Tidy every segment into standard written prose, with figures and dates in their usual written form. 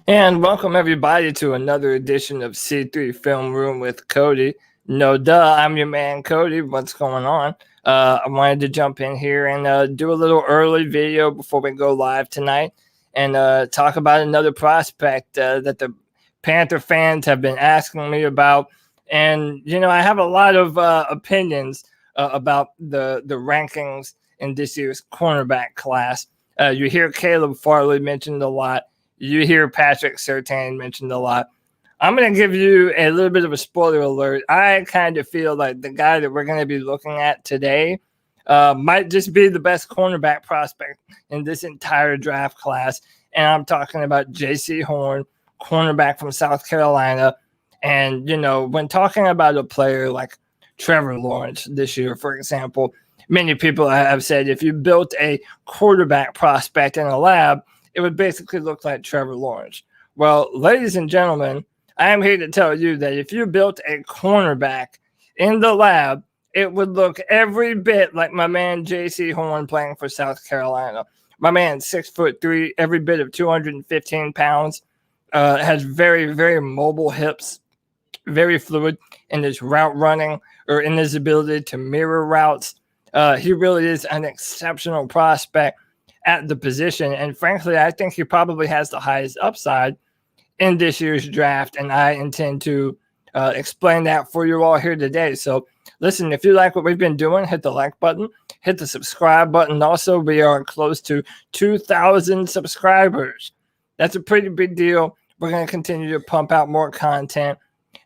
And welcome everybody to another edition of C3 Film Room with Cody. No duh, I'm your man Cody. What's going on? I wanted to jump in here and do a little early video before we go live tonight and talk about another prospect that the Panther fans have been asking me about. And, I have a lot of opinions about the rankings in this year's cornerback class. You hear Caleb Farley mentioned a lot. You hear Patrick Surtain mentioned a lot. I'm going to give you a little bit of a spoiler alert. I kind of feel like the guy that we're going to be looking at today might just be the best cornerback prospect in this entire draft class. And I'm talking about Jaycee Horn, cornerback from South Carolina. And, when talking about a player like Trevor Lawrence this year, for example, many people have said if you built a quarterback prospect in a lab, it would basically look like Trevor Lawrence. Well, ladies and gentlemen, I am here to tell you that if you built a cornerback in the lab, it would look every bit like my man Jaycee Horn playing for South Carolina. My man, 6'3", every bit of 215 pounds, has very, very mobile hips, very fluid in his route running or in his ability to mirror routes. He really is an exceptional prospect at the position. And frankly, I think he probably has the highest upside in this year's draft. And I intend to explain that for you all here today. So listen, if you like what we've been doing, hit the like button, hit the subscribe button. Also, we are close to 2,000 subscribers. That's a pretty big deal. We're going to continue to pump out more content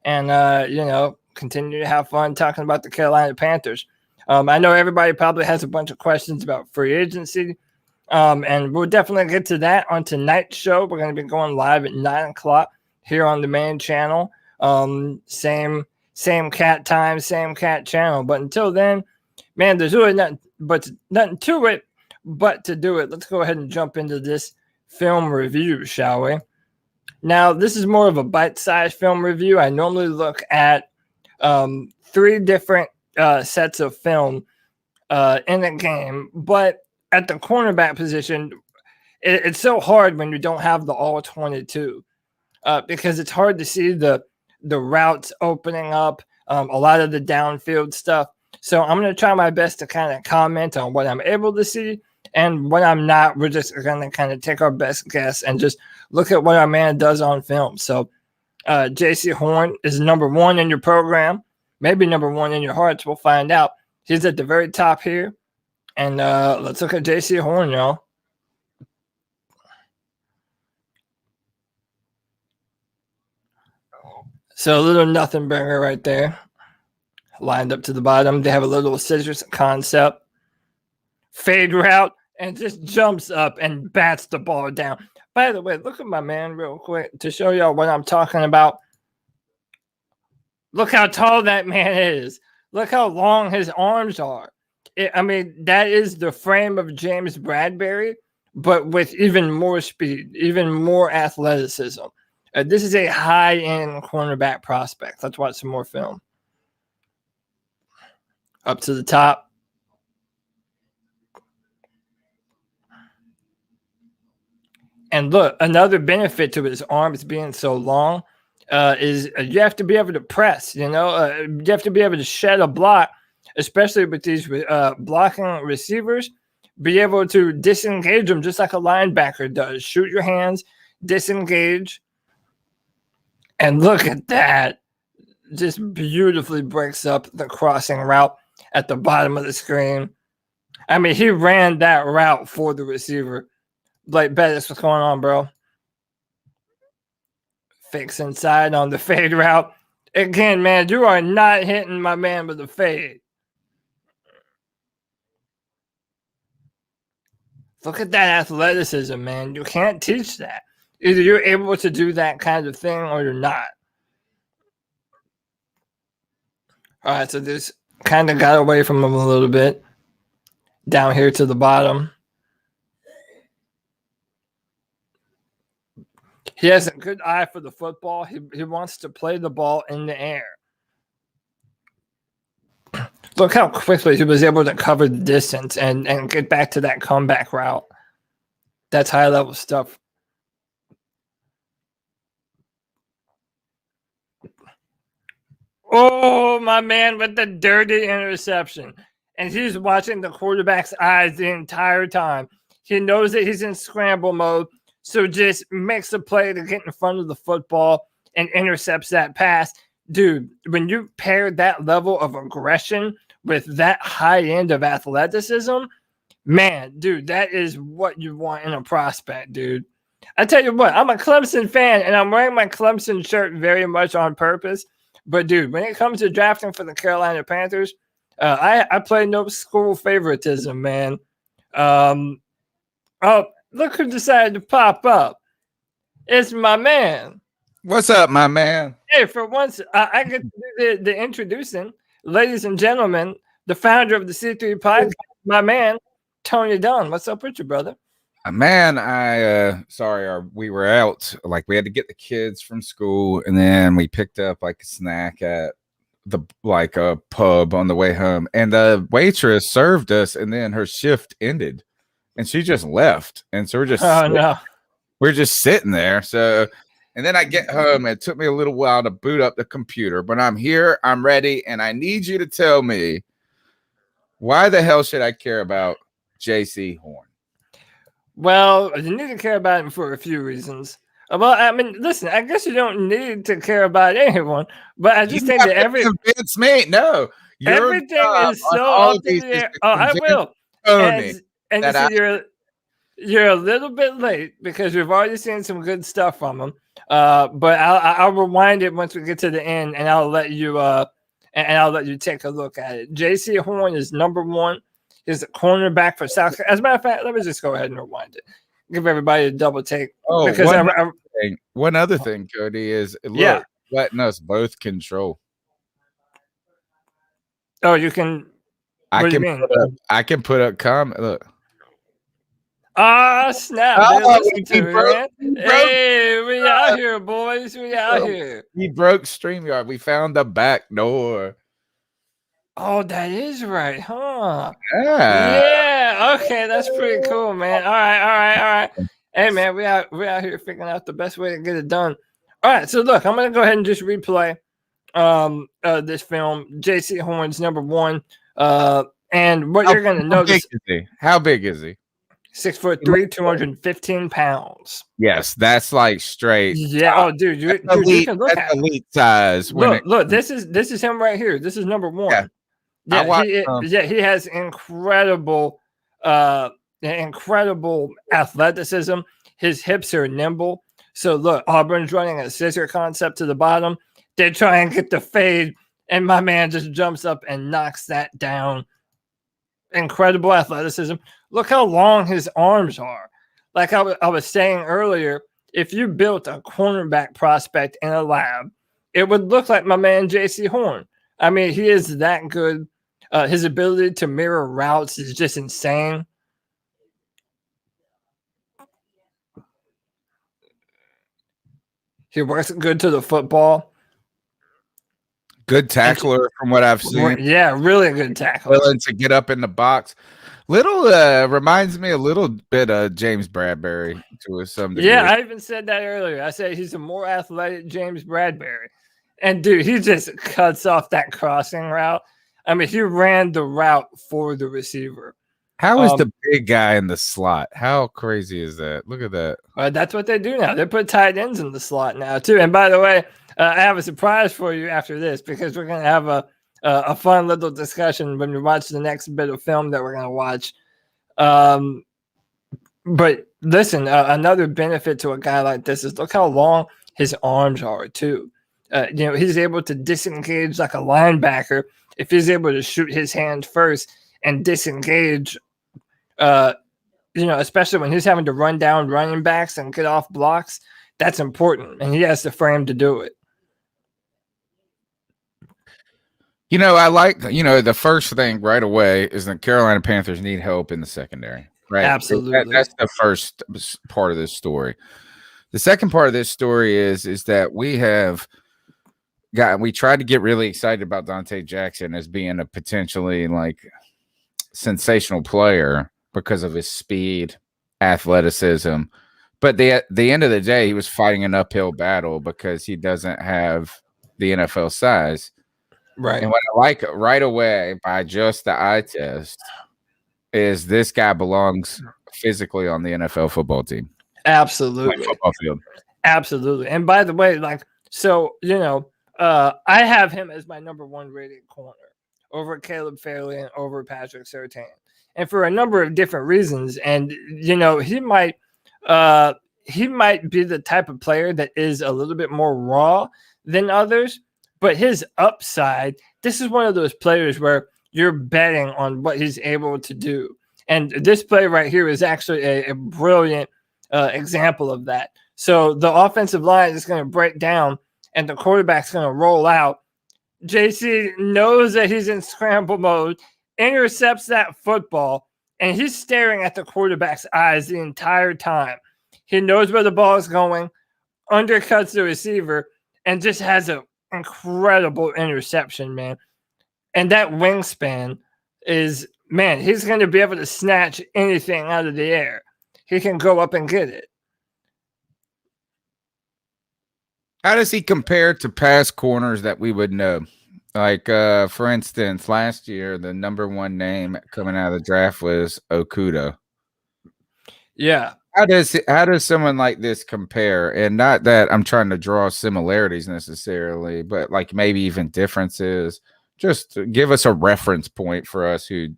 and, continue to have fun talking about the Carolina Panthers. I know everybody probably has a bunch of questions about free agency. And we'll definitely get to that on tonight's show. We're going to be going live at 9 o'clock here on the main channel. Same cat time, same cat channel. But until then, man, there's really nothing to it but to do it. Let's go ahead and jump into this film review, shall we? Now, this is more of a bite-sized film review. I normally look at 3 different sets of film in a game, but at the cornerback position, it's so hard when you don't have the all 22 because it's hard to see the routes opening up, a lot of the downfield stuff. So I'm going to try my best to kind of comment on what I'm able to see, and when I'm not, we're just going to kind of take our best guess and just look at what our man does on film. So Jaycee Horn is number 1 in your program, maybe number 1 in your hearts. We'll find out. He's at the very top here. And let's look at Jaycee Horn, y'all. So a little nothing burger right there. Lined up to the bottom. They have a little scissors concept. Fade route. And just jumps up and bats the ball down. By the way, look at my man real quick to show y'all what I'm talking about. Look how tall that man is. Look how long his arms are. That is the frame of James Bradbury, but with even more speed, even more athleticism. This is a high-end cornerback prospect. Let's watch some more film. Up to the top. And look, another benefit to his arms being so long is you have to be able to press, you have to be able to shed a block, especially with these blocking receivers, be able to disengage them just like a linebacker does. Shoot your hands, disengage. And look at that. Just beautifully breaks up the crossing route at the bottom of the screen. He ran that route for the receiver. Blake Bettis, what's going on, bro? Fakes inside on the fade route. Again, man, you are not hitting my man with a fade. Look at that athleticism, man. You can't teach that. Either you're able to do that kind of thing or you're not. All right, so this kind of got away from him a little bit. Down here to the bottom. He has a good eye for the football. He wants to play the ball in the air. Look how quickly he was able to cover the distance and get back to that comeback route. That's high-level stuff. Oh, my man with the dirty interception. And he's watching the quarterback's eyes the entire time. He knows that he's in scramble mode, so just makes a play to get in front of the football and intercepts that pass. Dude, when you pair that level of aggression with that high end of athleticism, man, dude, that is what you want in a prospect, dude. I tell you what, I'm a Clemson fan, and I'm wearing my Clemson shirt very much on purpose. But, dude, when it comes to drafting for the Carolina Panthers, I play no school favoritism, man. Oh, look who decided to pop up. It's my man. What's up, my man? Hey, for once, I get to do the introducing. Ladies and gentlemen, the founder of the C3 podcast, my man, Tony Dunn. What's up with you, brother? Man, we were out, like we had to get the kids from school, and then we picked up like a snack at a pub on the way home, and the waitress served us, and then her shift ended and she just left, and so we're just sitting there. So, and then I get home, and it took me a little while to boot up the computer, but I'm here, I'm ready, and I need you to tell me, why the hell should I care about Jaycee Horn? Well, you need to care about him for a few reasons. Well, I mean, listen, I guess you don't need to care about anyone, but I just think that convince me. No, everything is so up in the air. Oh, I will. And you see, you're a little bit late because we've already seen some good stuff from him. But I'll rewind it once we get to the end, and I'll let you take a look at it. Jaycee Horn is number 1. He's a cornerback for South Carolina. As a matter of fact, let me just go ahead and rewind it. Give everybody a double take. Oh, because one other thing, Cody, is letting us both control. Oh, you can. I can put up comment. Look. Ah, snap! Listen to me, man. Hey, we out here, boys. We out here. We broke StreamYard. We found the back door. Oh, that is right, huh? Yeah. Okay, that's pretty cool, man. All right. Hey, man, we out here figuring out the best way to get it done. All right, so look, I'm gonna go ahead and just replay this film. Jaycee Horn's number 1. And what you're gonna notice. How big is he? 6'3", 215 pounds. Yes, that's like straight. Yeah. Oh, dude, you can look at elite size. Look, this is him right here. This is number 1. Yeah, he has incredible athleticism. His hips are nimble. So look, Auburn's running a scissor concept to the bottom. They try and get the fade, and my man just jumps up and knocks that down. Incredible athleticism. Look how long his arms are. Like I was saying earlier, if you built a cornerback prospect in a lab, it would look like my man Jaycee Horn. I mean, he is that good. His ability to mirror routes is just insane. He works good to the football. Good tackler from what I've seen. Yeah, really good tackler. Willing to get up in the box. Reminds me a little bit of James Bradbury to some degree. Yeah, I even said that earlier. I said he's a more athletic James Bradbury. And dude, he just cuts off that crossing route. I mean, he ran the route for the receiver. How is the big guy in the slot? How crazy is that? Look at that. That's what they do now. They put tight ends in the slot now, too. And by the way, I have a surprise for you after this, because we're going to have a fun little discussion when we watch the next bit of film that we're going to watch. But listen, another benefit to a guy like this is look how long his arms are, too. He's able to disengage like a linebacker if he's able to shoot his hand first and disengage, especially when he's having to run down running backs and get off blocks. That's important, and he has the frame to do it. I like, the first thing right away is the Carolina Panthers need help in the secondary, right? Absolutely. That's the first part of this story. The second part of this story is that we tried to get really excited about Dante Jackson as being a potentially like sensational player because of his speed, athleticism. But at the end of the day, he was fighting an uphill battle because he doesn't have the NFL size. Right. And what I like right away by just the eye test is this guy belongs physically on the NFL football team. Absolutely. Football field. Absolutely. And by the way, I have him as my number 1 rated corner over Caleb Fairley and over Patrick Surtain. And for a number of different reasons. And, he might be the type of player that is a little bit more raw than others, but his upside, this is one of those players where you're betting on what he's able to do. And this play right here is actually a brilliant example of that. So the offensive line is going to break down and the quarterback's going to roll out. Jaycee knows that he's in scramble mode, intercepts that football, and he's staring at the quarterback's eyes the entire time. He knows where the ball is going, undercuts the receiver, and just has an incredible interception, man. And that wingspan is, man, he's going to be able to snatch anything out of the air. He can go up and get it. How does he compare to past corners that we would know? Like, for instance, last year, the number 1 name coming out of the draft was Okudah. Yeah. How does someone like this compare? And not that I'm trying to draw similarities necessarily, but like maybe even differences. Just to give us a reference point for us who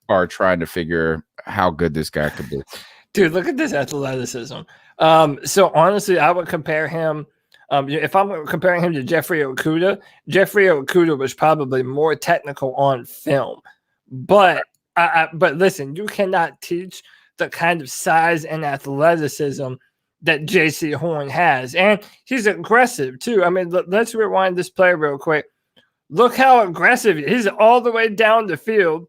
are trying to figure how good this guy could be. Dude, look at this athleticism. So honestly, I would compare him. If I'm comparing him to Jeffrey Okudah was probably more technical on film. But but listen, you cannot teach the kind of size and athleticism that Jaycee Horn has. And he's aggressive too. I mean, let's rewind this play real quick. Look how aggressive he's all the way down the field.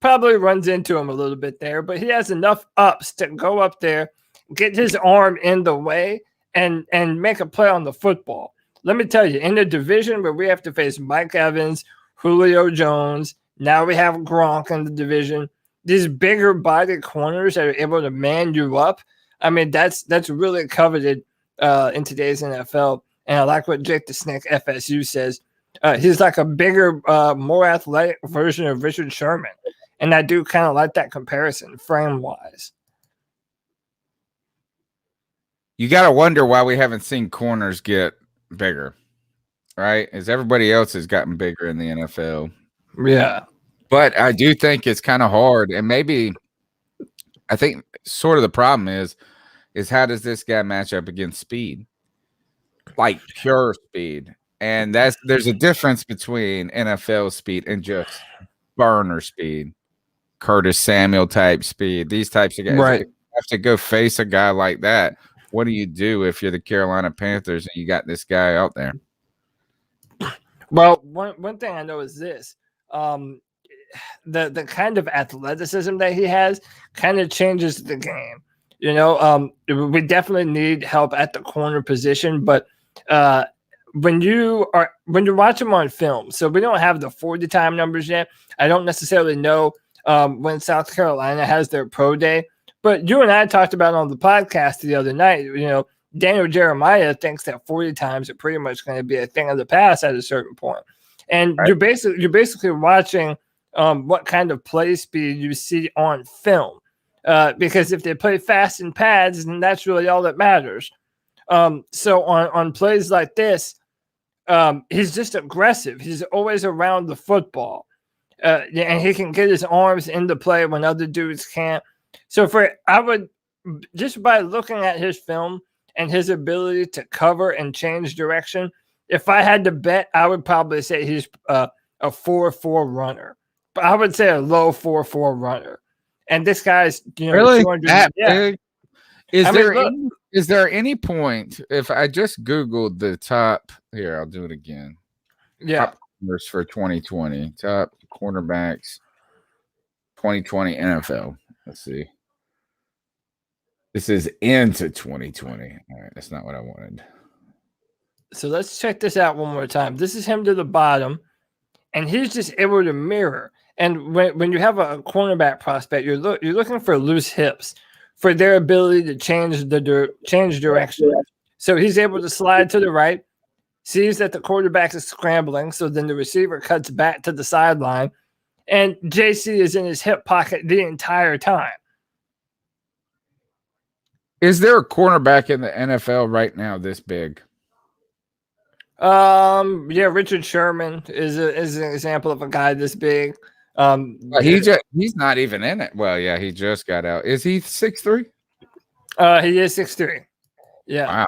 Probably runs into him a little bit there, but he has enough ups to go up there, get his arm in the way, and make a play on the football. Let me tell you, in the division where we have to face Mike Evans, Julio Jones, now we have Gronk in the division, these bigger body corners that are able to man you up, I mean, that's really coveted in today's NFL. And I like what Jake the Snake FSU says. He's like a bigger, more athletic version of Richard Sherman. And I do kind of like that comparison frame-wise. You got to wonder why we haven't seen corners get bigger, right? As everybody else has gotten bigger in the NFL. Yeah. But I do think it's kind of hard. And maybe I think sort of the problem is how does this guy match up against speed? Like pure speed. And there's a difference between NFL speed and just burner speed. Curtis Samuel type speed. These types of guys. Right. If you have to go face a guy like that. What do you do if you're the Carolina Panthers and you got this guy out there? Well, one thing I know is this. The kind of athleticism that he has kind of changes the game. We definitely need help at the corner position, but when you watch him on film, so we don't have the 40 time numbers yet. I don't necessarily know when South Carolina has their pro day, but you and I talked about on the podcast the other night, Daniel Jeremiah thinks that 40 times are pretty much going to be a thing of the past at a certain point. And right. You're basically watching what kind of play speed you see on film. Because if they play fast in pads, then that's really all that matters. So on plays like this, he's just aggressive. He's always around the football. And he can get his arms into play when other dudes can't. So I would, just by looking at his film and his ability to cover and change direction, if I had to bet, I would probably say he's a 4.4 runner. But I would say a low 4.4 runner. And this guy's, really 200. that yeah. big? Is there any point if I just Googled the top here? I'll do it again. Yeah. Top corners for 2020. Top cornerbacks 2020 NFL. Let's see. This is into 2020. All right, that's not what I wanted. So let's check this out one more time. This is him to the bottom, and he's just able to mirror. And when you have a cornerback prospect, you're looking for loose hips, for their ability to change direction. So he's able to slide to the right, sees that the quarterback is scrambling, so then the receiver cuts back to the sideline, and Jaycee is in his hip pocket the entire time. Is there a cornerback in the NFL right now this big? Yeah, Richard Sherman is an example of a guy this big. He's not even in it. Well, yeah, he just got out. Is he 6'3"? He is 6'3". Yeah. Wow.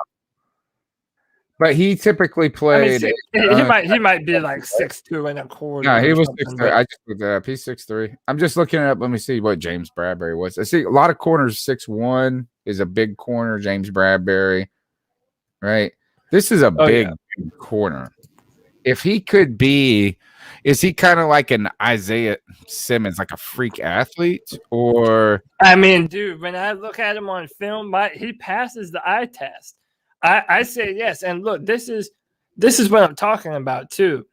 But he typically played. He might be like 6'2" and a quarter. No, he was 6'3". I just looked it up. He's 6'3". I'm just looking it up. Let me see what James Bradbury was. I see a lot of corners. 6'1" is a big corner. James Bradbury, right? This is a big corner. If he could be, is he kind of like an Isaiah Simmons, like a freak athlete? Or I mean, dude, when I look at him on film, he passes the eye test. I say yes. And look, this is what I'm talking about too.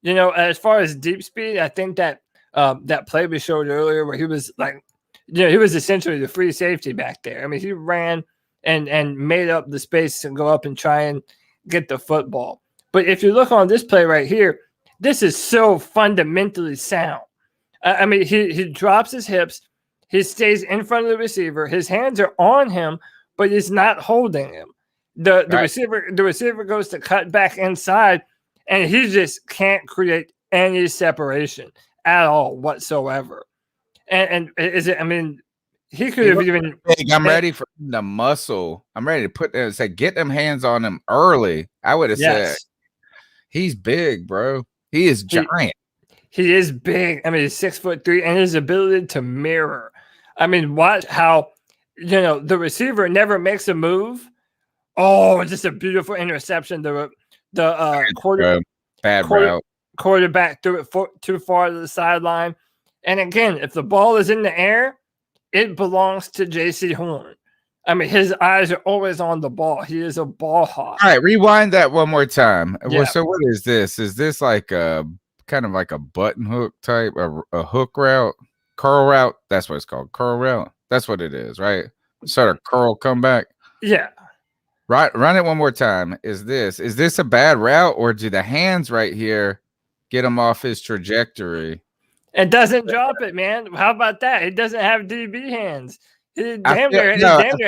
You know, as far as deep speed, I think that that play we showed earlier where he was like, you know, he was essentially the free safety back there. I mean, he ran and made up the space to go up and try and get the football. But if you look on this play right here, this is so fundamentally sound. I mean, he drops his hips, he stays in front of the receiver, his hands are on him, but he's not holding him. The receiver goes to cut back inside, and he just can't create any separation at all whatsoever. And is it? I mean, he could have even. Big. I'm ready for the muscle. I'm ready to put them. Say, get them hands on him early. I would have said, he's big, bro. He is giant. He is big. I mean, he's 6'3", and his ability to mirror. I mean, watch how the receiver never makes a move. Oh, just a beautiful interception. The quarterback threw it too far to the sideline. And again, if the ball is in the air, it belongs to Jaycee Horn. I mean, his eyes are always on the ball. He is a ball hawk. All right, rewind that one more time. Yeah. So what is this? Is this like a kind of like a button hook type, a hook route, curl route? That's what it's called, curl route. That's what it is, right? Sort of curl comeback. Yeah. Right. Run it one more time. Is this a bad route, or do the hands right here get him off his trajectory? It doesn't drop it, man. How about that? It doesn't have DB hands. He damn near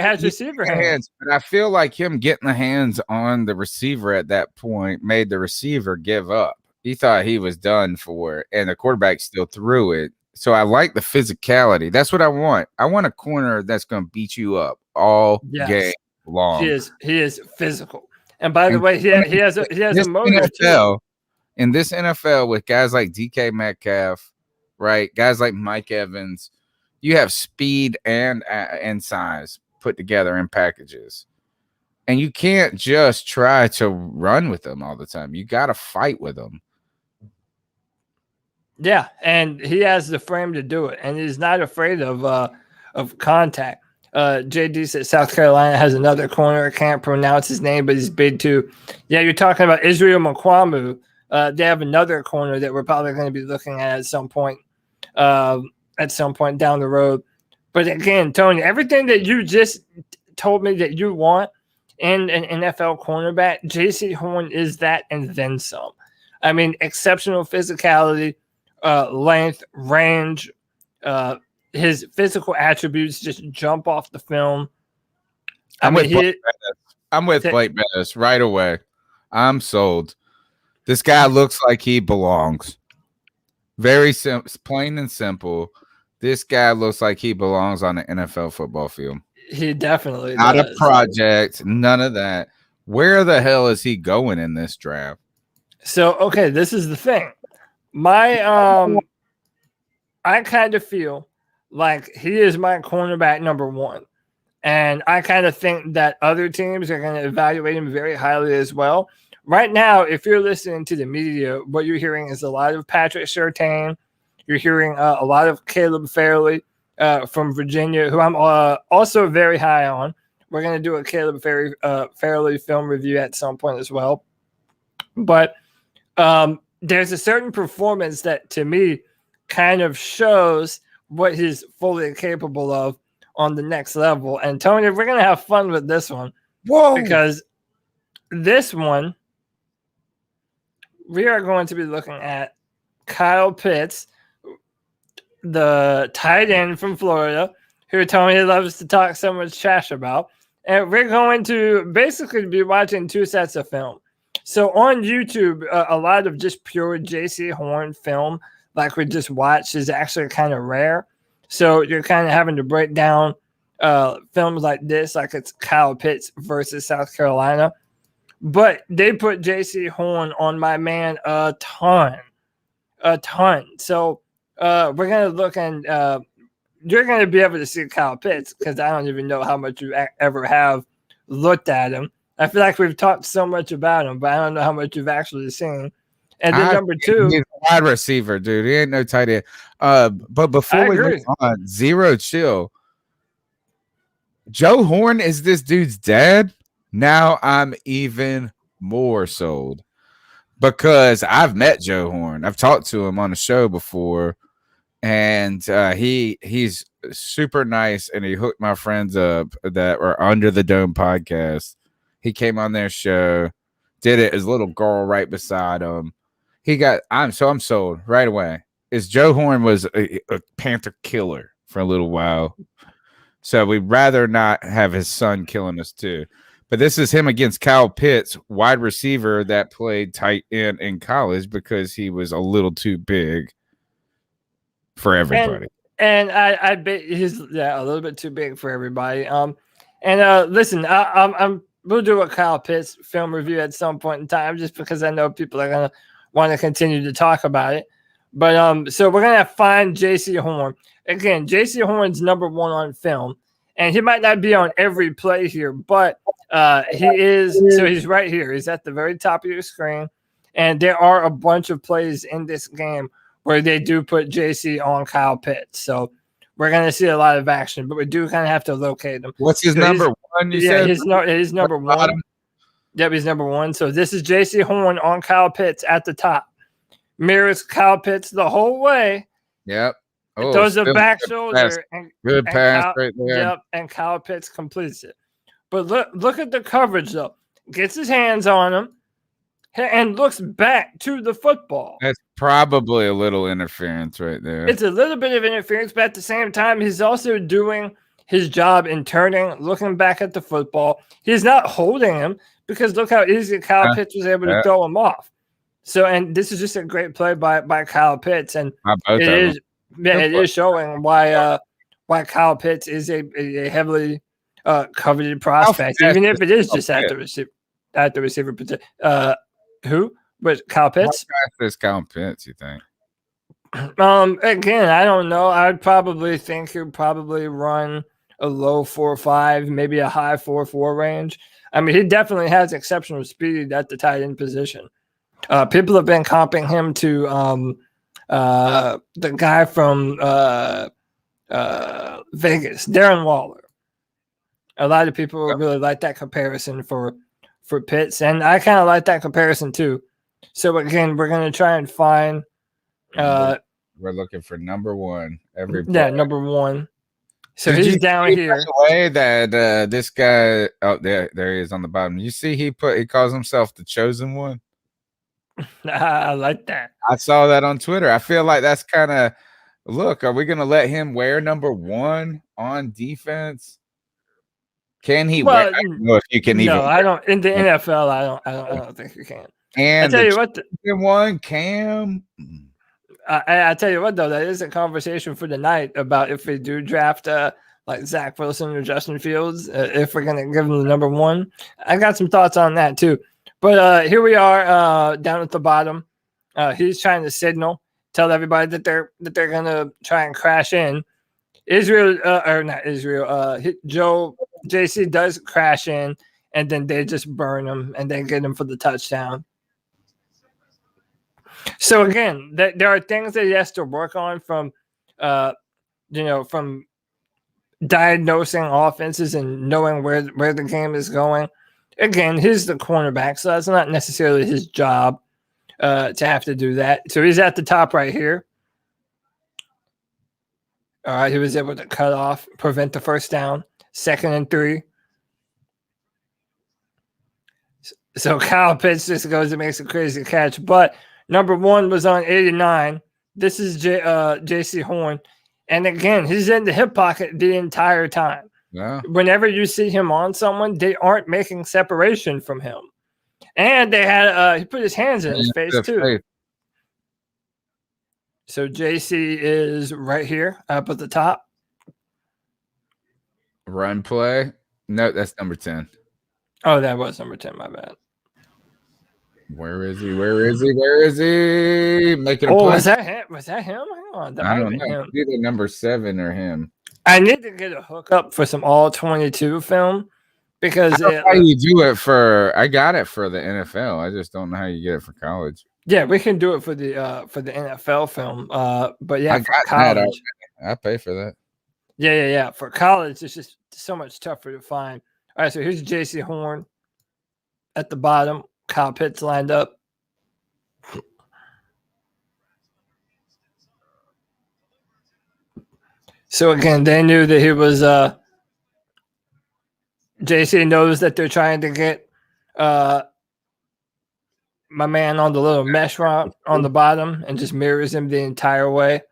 has receiver hands. But I feel like him getting the hands on the receiver at that point made the receiver give up. He thought he was done for, and the quarterback still threw it. So I like the physicality. That's what I want. I want a corner that's going to beat you up all game long. He is physical. And by the way, he has a motor too. In this NFL with guys like DK Metcalf, right? Guys like Mike Evans, you have speed and size put together in packages. And you can't just try to run with them all the time. You got to fight with them. Yeah, and he has the frame to do it, and he's not afraid of contact. JD says South Carolina has another corner. I can't pronounce his name, but he's big too. Yeah, you're talking about Israel Mukuamu. They have another corner that we're probably going to be looking at some point down the road. But again, Tony, everything that you just told me that you want in an NFL cornerback, Jaycee Horn is that and then some. I mean, exceptional physicality, length, range, his physical attributes just jump off the film. I'm with Blake Bettis right away. I'm sold. This guy looks like he belongs. Very simple, plain and simple. This guy looks like he belongs on the NFL football field. He definitely not does. A project, none of that. Where the hell is he going in this draft? So, okay, this is the thing. I kind of feel like he is my cornerback number one. And I kind of think that other teams are going to evaluate him very highly as well. Right now, if you're listening to the media, what you're hearing is a lot of Patrick Surtain. You're hearing a lot of Caleb Farley from Virginia, who I'm also very high on. We're going to do a Caleb Farley film review at some point as well. But there's a certain performance that, to me, kind of shows what he's fully capable of on the next level. And, Tony, we're going to have fun with this one. Whoa! Because this one we are going to be looking at Kyle Pitts, the tight end from Florida, who Tony loves to talk so much trash about. And we're going to basically be watching 2 sets of film. So on YouTube, a lot of just pure Jaycee Horn film, like we just watched, is actually kind of rare. So you're kind of having to break down films like this, like it's Kyle Pitts versus South Carolina. But they put Jaycee Horn on my man a ton. So we're going to look and you're going to be able to see Kyle Pitts because I don't even know how much you ever have looked at him. I feel like we've talked so much about him, but I don't know how much you've actually seen. And then number 2, he's a wide receiver, dude. He ain't no tight end. But before we move on, Zero Chill. Joe Horn is this dude's dad. Now I'm even more sold because I've met Joe Horn. I've talked to him on the show before, and he's super nice. And he hooked my friends up that were Under the Dome podcast. He came on their show, did it. His little girl right beside him. I'm sold right away. Joe Horn was a Panther killer for a little while. So we'd rather not have his son killing us too. But this is him against Kyle Pitts, wide receiver that played tight end in college because he was a little too big for everybody. And I bet he's a little bit too big for everybody. Listen, we'll do a Kyle Pitts film review at some point in time, just because I know people are gonna want to continue to talk about it. But so we're gonna find Jaycee Horn again. Jaycee Horn's number 1 on film, and he might not be on every play here, but he is. So he's right here. He's at the very top of your screen, and there are a bunch of plays in this game where they do put Jaycee on Kyle Pitts. So we're going to see a lot of action, but we do kind of have to locate him. What's his number 1? You said his number 1. Yep, he's number 1. So this is Jaycee Horn on Kyle Pitts at the top. Mirrors Kyle Pitts the whole way. Yep. Oh, throws a back shoulder. Good pass right there. Yep, and Kyle Pitts completes it. But look at the coverage, though. Gets his hands on him and looks back to the football. That's probably a little interference right there. It's a little bit of interference, but at the same time, he's also doing his job in turning, looking back at the football. He's not holding him because look how easy Kyle Pitts was able to throw him off. So, and this is just a great play by Kyle Pitts, and it is showing why Kyle Pitts is a heavily coveted prospect, even if it is just at the receiver position. Who? But Kyle Pitts? How fast is Kyle Pitts, you think? Again, I don't know. I'd probably think he'd probably run a low 4.5, maybe a high 4.4 range. I mean, he definitely has exceptional speed at the tight end position. People have been comping him to the guy from Vegas, Darren Waller. A lot of people really like that comparison for Pitts, and I kind of like that comparison too. So again, we're going to try and find. We're looking for number 1 every play. Yeah, number 1. So he's down here. The way that this guy, there he is on the bottom. You see, he calls himself the chosen one. I like that. I saw that on Twitter. I feel like that's kind of look. Are we going to let him wear number 1 on defense? Can he wear? I don't know if you can even. No, I don't. In the NFL, I don't think you can. And I tell you what, one Cam. I tell you what, though, that is a conversation for the night about if we do draft like Zach Wilson or Justin Fields, if we're gonna give him the number 1. I got some thoughts on that too. But here we are down at the bottom. He's trying to tell everybody that they're gonna try and crash in. JC does crash in, and then they just burn him and then get him for the touchdown. So again, there are things that he has to work on from diagnosing offenses and knowing where the game is going. Again, he's the cornerback, so that's not necessarily his job to have to do that. So he's at the top right here. All right, he was able to cut off, prevent the first down. 2nd and 3. So Kyle Pitts just goes and makes a crazy catch. But number 1 was on 89. This is Jaycee Horn. And again, he's in the hip pocket the entire time. Yeah. Whenever you see him on someone, they aren't making separation from him. And they had he put his hands in his face too. So JC is right here up at the top. Run play. No, that's number 10. Oh, that was number 10. My bad. Where is he? Where is he? Where is he? Making a play. Was that him? Was that him? Hang on. That I don't know. Either number 7 or him. I need to get a hookup for some all 22 film because how you do it for. I got it for the NFL. I just don't know how you get it for college. Yeah, we can do it for the NFL film. But yeah, I got college, that. I pay for that. Yeah. For college, it's just so much tougher to find. All right, so here's Jaycee Horn at the bottom. Kyle Pitts lined up. So again, they knew that he was JC knows that they're trying to get my man on the little mesh route on the bottom and just mirrors him the entire way.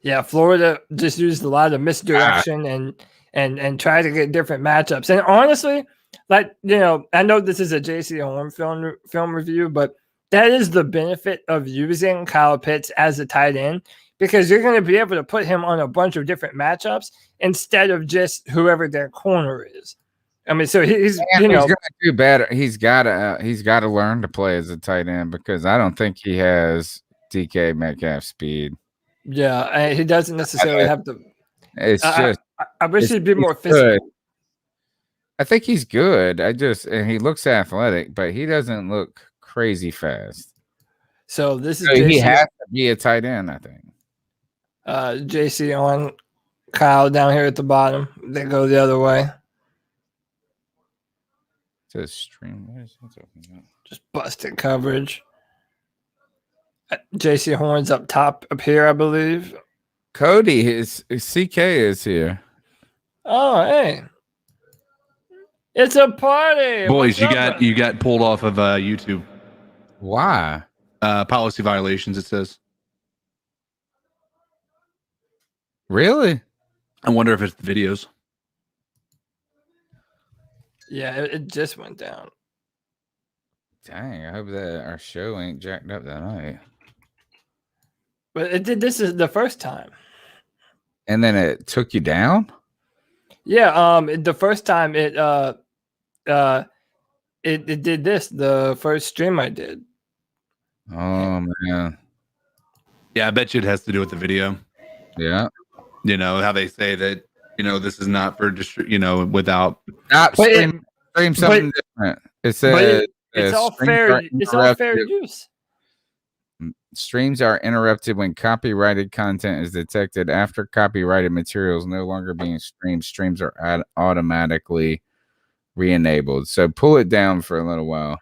Yeah, Florida just used a lot of misdirection and try to get different matchups. And honestly, like, you know, I know this is a Jaycee Horn film review, but that is the benefit of using Kyle Pitts as a tight end, because you're going to be able to put him on a bunch of different matchups instead of just whoever their corner is. I mean, so he's going to do better. He's got to learn to play as a tight end, because I don't think he has DK Metcalf speed. Yeah, he doesn't necessarily have to. It's just I wish he'd be more physical. Good. I think he's good. And he looks athletic, but he doesn't look crazy fast. So this is he has to be a tight end, I think. JC on Kyle down here at the bottom. They go the other way. It says stream. What is that? Just busted coverage. JC Horn's up top up here, I believe. Cody, his CK is here. Oh, hey. It's a party. Boys, you got pulled off of YouTube. Why? Policy violations, it says. Really? I wonder if it's the videos. Yeah, it just went down. Dang, I hope that our show ain't jacked up that night. But it did. This is the first time. And then it took you down? Yeah, the first time it did this, the first stream I did. Oh man. Yeah, I bet you it has to do with the video. Yeah. You know, how they say that, you know, this is not for without stream something different. It says it's all fair. It's all fair use. Streams are interrupted when copyrighted content is detected. After copyrighted materials no longer being streamed, streams are automatically re-enabled. So pull it down for a little while.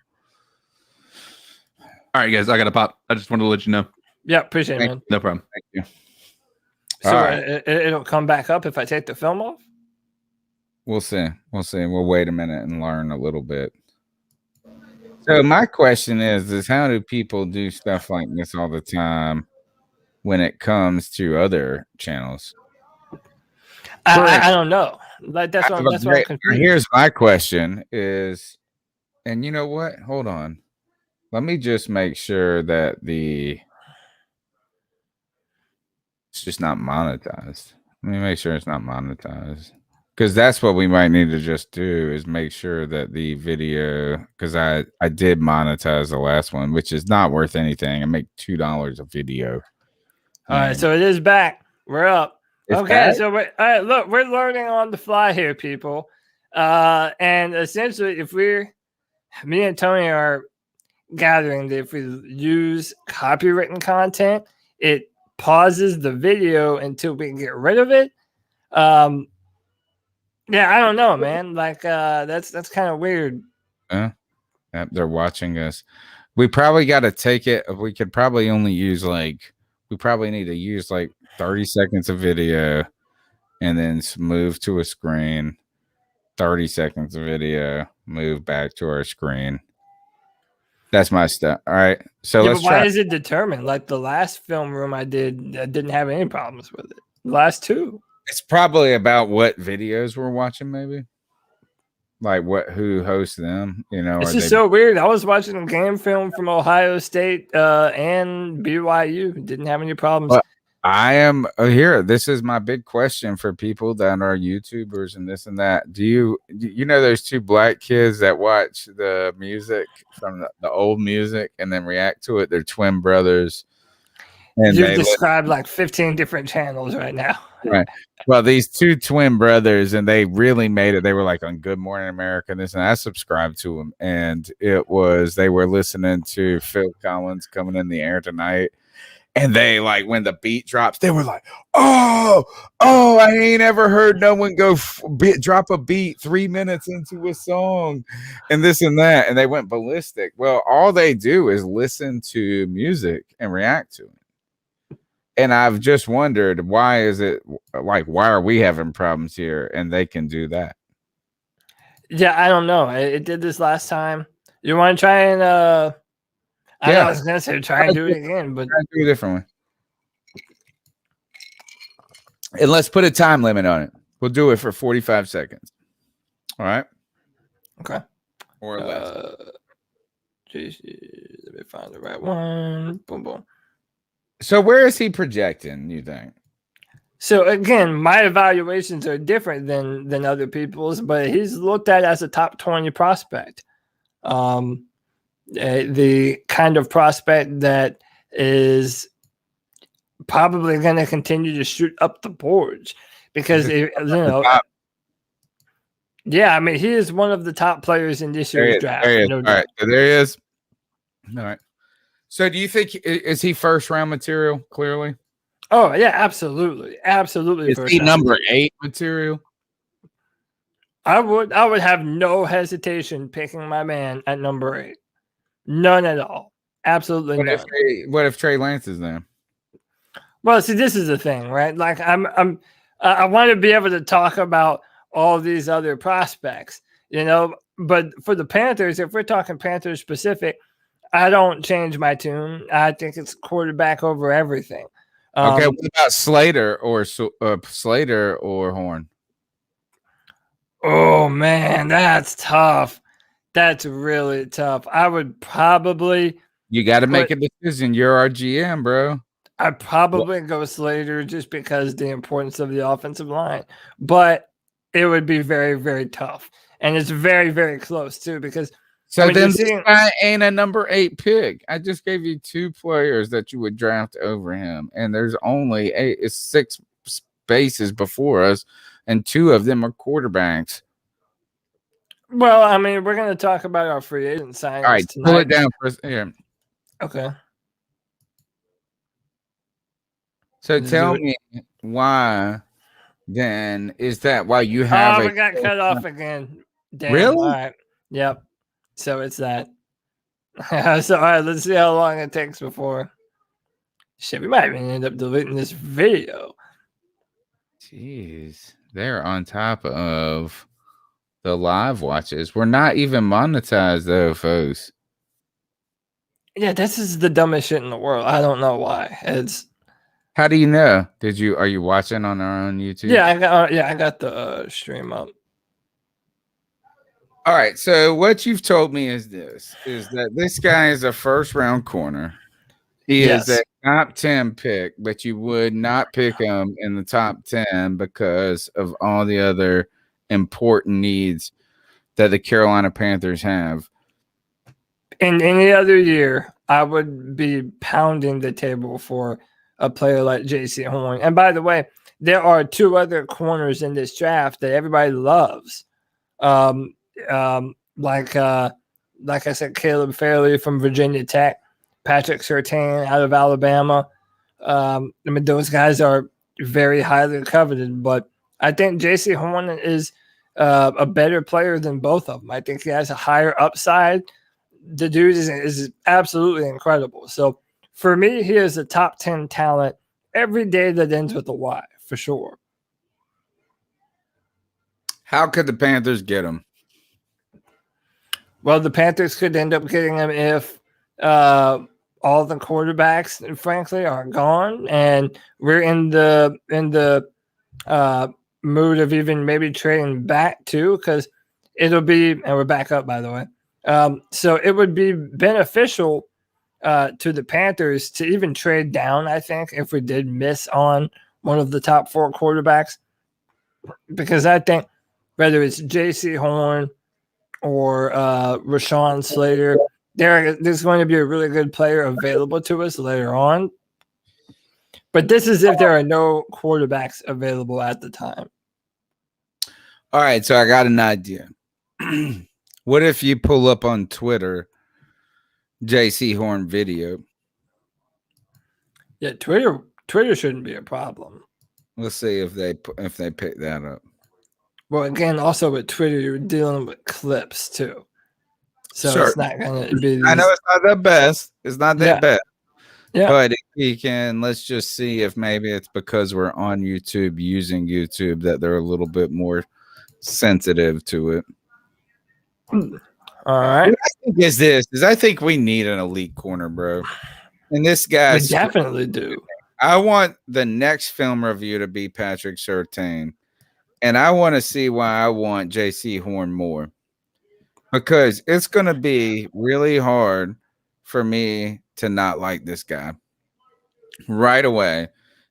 All right, guys, I got to pop. I just wanted to let you know. Yeah, appreciate it, man. No problem. Thank you. So it'll come back up if I take the film off? We'll see. We'll wait a minute and learn a little bit. So my question is how do people do stuff like this all the time when it comes to other channels? I don't know. Like that's what I'm confused. Here's my question is, and you know what? Hold on. Let me just make sure that it's just not monetized. Let me make sure it's not monetized. Because that's what we might need to just do is make sure that the video, because I did monetize the last one, which is not worth anything. I make $2 a video. All right, so it is back. We're up. Okay, back? so all right, look, we're learning on the fly here, people. And essentially, me and Tony are gathering that if we use copywritten content, it pauses the video until we can get rid of it. Yeah, I don't know, man. Like, that's kind of weird. They're watching us. We probably got to take it. We could probably only use we probably need to use 30 seconds of video and then move to a screen 30 seconds of video, move back to our screen. That's my stuff. All right. So Yeah, let's but why try. is it determined? Like the last film room I didn't have any problems with it. The last two. It's probably about what videos we're watching, maybe. Like who hosts them, It's are just they so weird. I was watching a game film from Ohio State and BYU. Didn't have any problems. Well, I am here. This is my big question for people that are YouTubers and this and that. Do you know those two black kids that watch the music from the old music and then react to it? They're twin brothers. And You've described like 15 different channels right now. Right. Well, these two twin brothers, and they really made it. They were like on Good Morning America, and this, and I subscribed to them. And they were listening to Phil Collins Coming in the Air Tonight. And they like, when the beat drops, they were like, oh, I ain't ever heard no one go drop a beat 3 minutes into a song and this and that. And they went ballistic. Well, all they do is listen to music and react to it. And I've just wondered, why are we having problems here and they can do that? Yeah, I don't know. It did this last time. You want to try and I was gonna say try and do it again, but try and do a different one. And let's put a time limit on it. We'll do it for 45 seconds. All right. Okay. Or less. Let me find the right one. Boom, boom. So where is he projecting, you think? So again, my evaluations are different than other people's, but he's looked at as a top 20 prospect. The kind of prospect that is probably going to continue to shoot up the boards because yeah, I mean, he is one of the top players in this year's draft. All right, so there he is. All right. So do you think, is he first round material, clearly? Oh, yeah, absolutely. Absolutely. Is he number 8 material? I would have no hesitation picking my man at number 8. None at all. Absolutely none. What if Trey Lance is there? Well, see, this is the thing, right? Like I want to be able to talk about all these other prospects, but for the Panthers, if we're talking Panthers specific, I don't change my tune. I think it's quarterback over everything. Okay, what about Slater or Horn? Oh man, that's tough. That's really tough. I would probably. You got to make a decision. You're our GM, bro. I'd probably go Slater just because the importance of the offensive line, but it would be very, very tough, and it's very, very close too because. So this guy ain't a number 8 pick. I just gave you 2 players that you would draft over him, and there's only 6 spaces before us, and 2 of them are quarterbacks. Well, I mean, we're going to talk about our free agent signings. All right, tonight. pull it down for here. Okay. So tell me why. Then is that why you have? We got cut off again. Damn. Really? All right. Yep. So it's that. So all right, let's see how long it takes before. Shit, we might even end up deleting this video. Jeez, they're on top of the live watches. We're not even monetized though, folks. Yeah, this is the dumbest shit in the world. I don't know why. How do you know? Are you watching on our own YouTube? Yeah, I got the stream up. All right, so what you've told me is that this guy is a first round corner. He is a top 10 pick, but you would not pick him in the top 10 because of all the other important needs that the Carolina Panthers have. In any other year, I would be pounding the table for a player like Jaycee Horn. And by the way, there are 2 other corners in this draft that everybody loves. Like I said, Caleb Fairley from Virginia Tech, Patrick Surtain out of Alabama. I mean, those guys are very highly coveted, but I think Jaycee Horn is a better player than both of them. I think he has a higher upside. The dude is absolutely incredible. So for me, he is a top 10 talent every day that ends with a Y, for sure. How could the Panthers get him? Well, the Panthers could end up getting him if all the quarterbacks, frankly, are gone, and we're in the mood of even maybe trading back too, because it'll be, and we're back up, by the way. So it would be beneficial to the Panthers to even trade down, I think, if we did miss on one of the top 4 quarterbacks, because I think whether it's Jaycee Horn or Rashawn Slater, there's going to be a really good player available to us later on. But this is if there are no quarterbacks available at the time. All right, so I got an idea. What if you pull up on Twitter Jaycee Horn video? Yeah, Twitter shouldn't be a problem. Let's see if they pick that up. Well, again, also with Twitter, you're dealing with clips too, so Sure. it's not going to be. I know it's not the best. It's not that best. Yeah. But if we can, let's just see if maybe it's because we're on YouTube, using YouTube, that they're a little bit more sensitive to it. All right. What I think is I think we need an elite corner, bro. And this guy, We definitely do. I want the next film review to be Patrick Surtain. And I want to see why I want Jaycee Horn more. Because it's going to be really hard for me to not like this guy right away.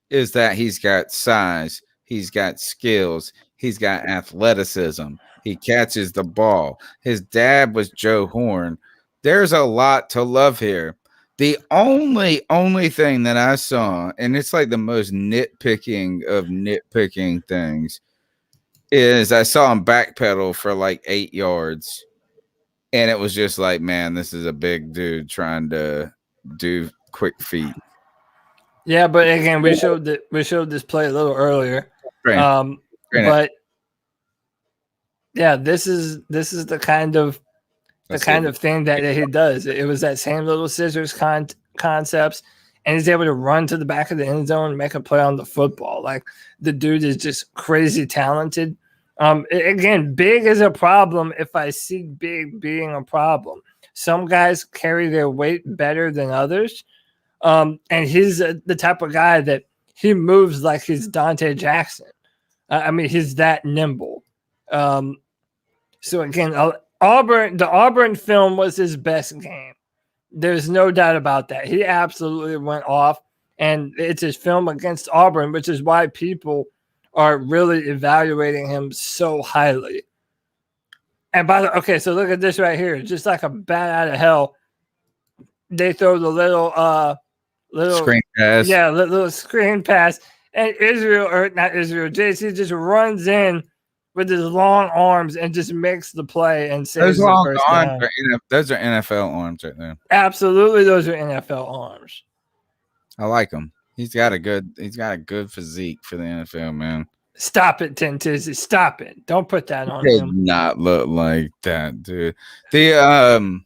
Is that he's got size, he's got skills, he's got athleticism, he catches the ball. His dad was Joe Horn. There's a lot to love here. The only thing that I saw, and it's like the most nitpicking of nitpicking things, is I saw him backpedal for like 8 yards. And it was just like, man, this is a big dude trying to do quick feet. Yeah, but again, we showed this play a little earlier. Right. But yeah, this is the kind of thing that he does. It was that same little scissors concepts, and he's able to run to the back of the end zone and make a play on the football. Like, the dude is just crazy talented. Again, big is a problem if I see big being a problem. Some guys carry their weight better than others. And he's the type of guy that he moves like he's Dante Jackson. I mean, he's that nimble. So again, the Auburn film was his best game. There's no doubt about that. He absolutely went off, and it's his film against Auburn, which is why people are really evaluating him so highly. And okay, so look at this right here. Just like a bat out of hell, they throw the little screen pass. Yeah, little screen pass. And Jaycee just runs in with his long arms and just makes the play and saves the first down. Those are NFL arms right there. Absolutely, those are NFL arms. I like him. He's got a good physique for the NFL, man. Stop it, Tizzy. Stop it. Don't put that on He him. did not look like that, dude. Did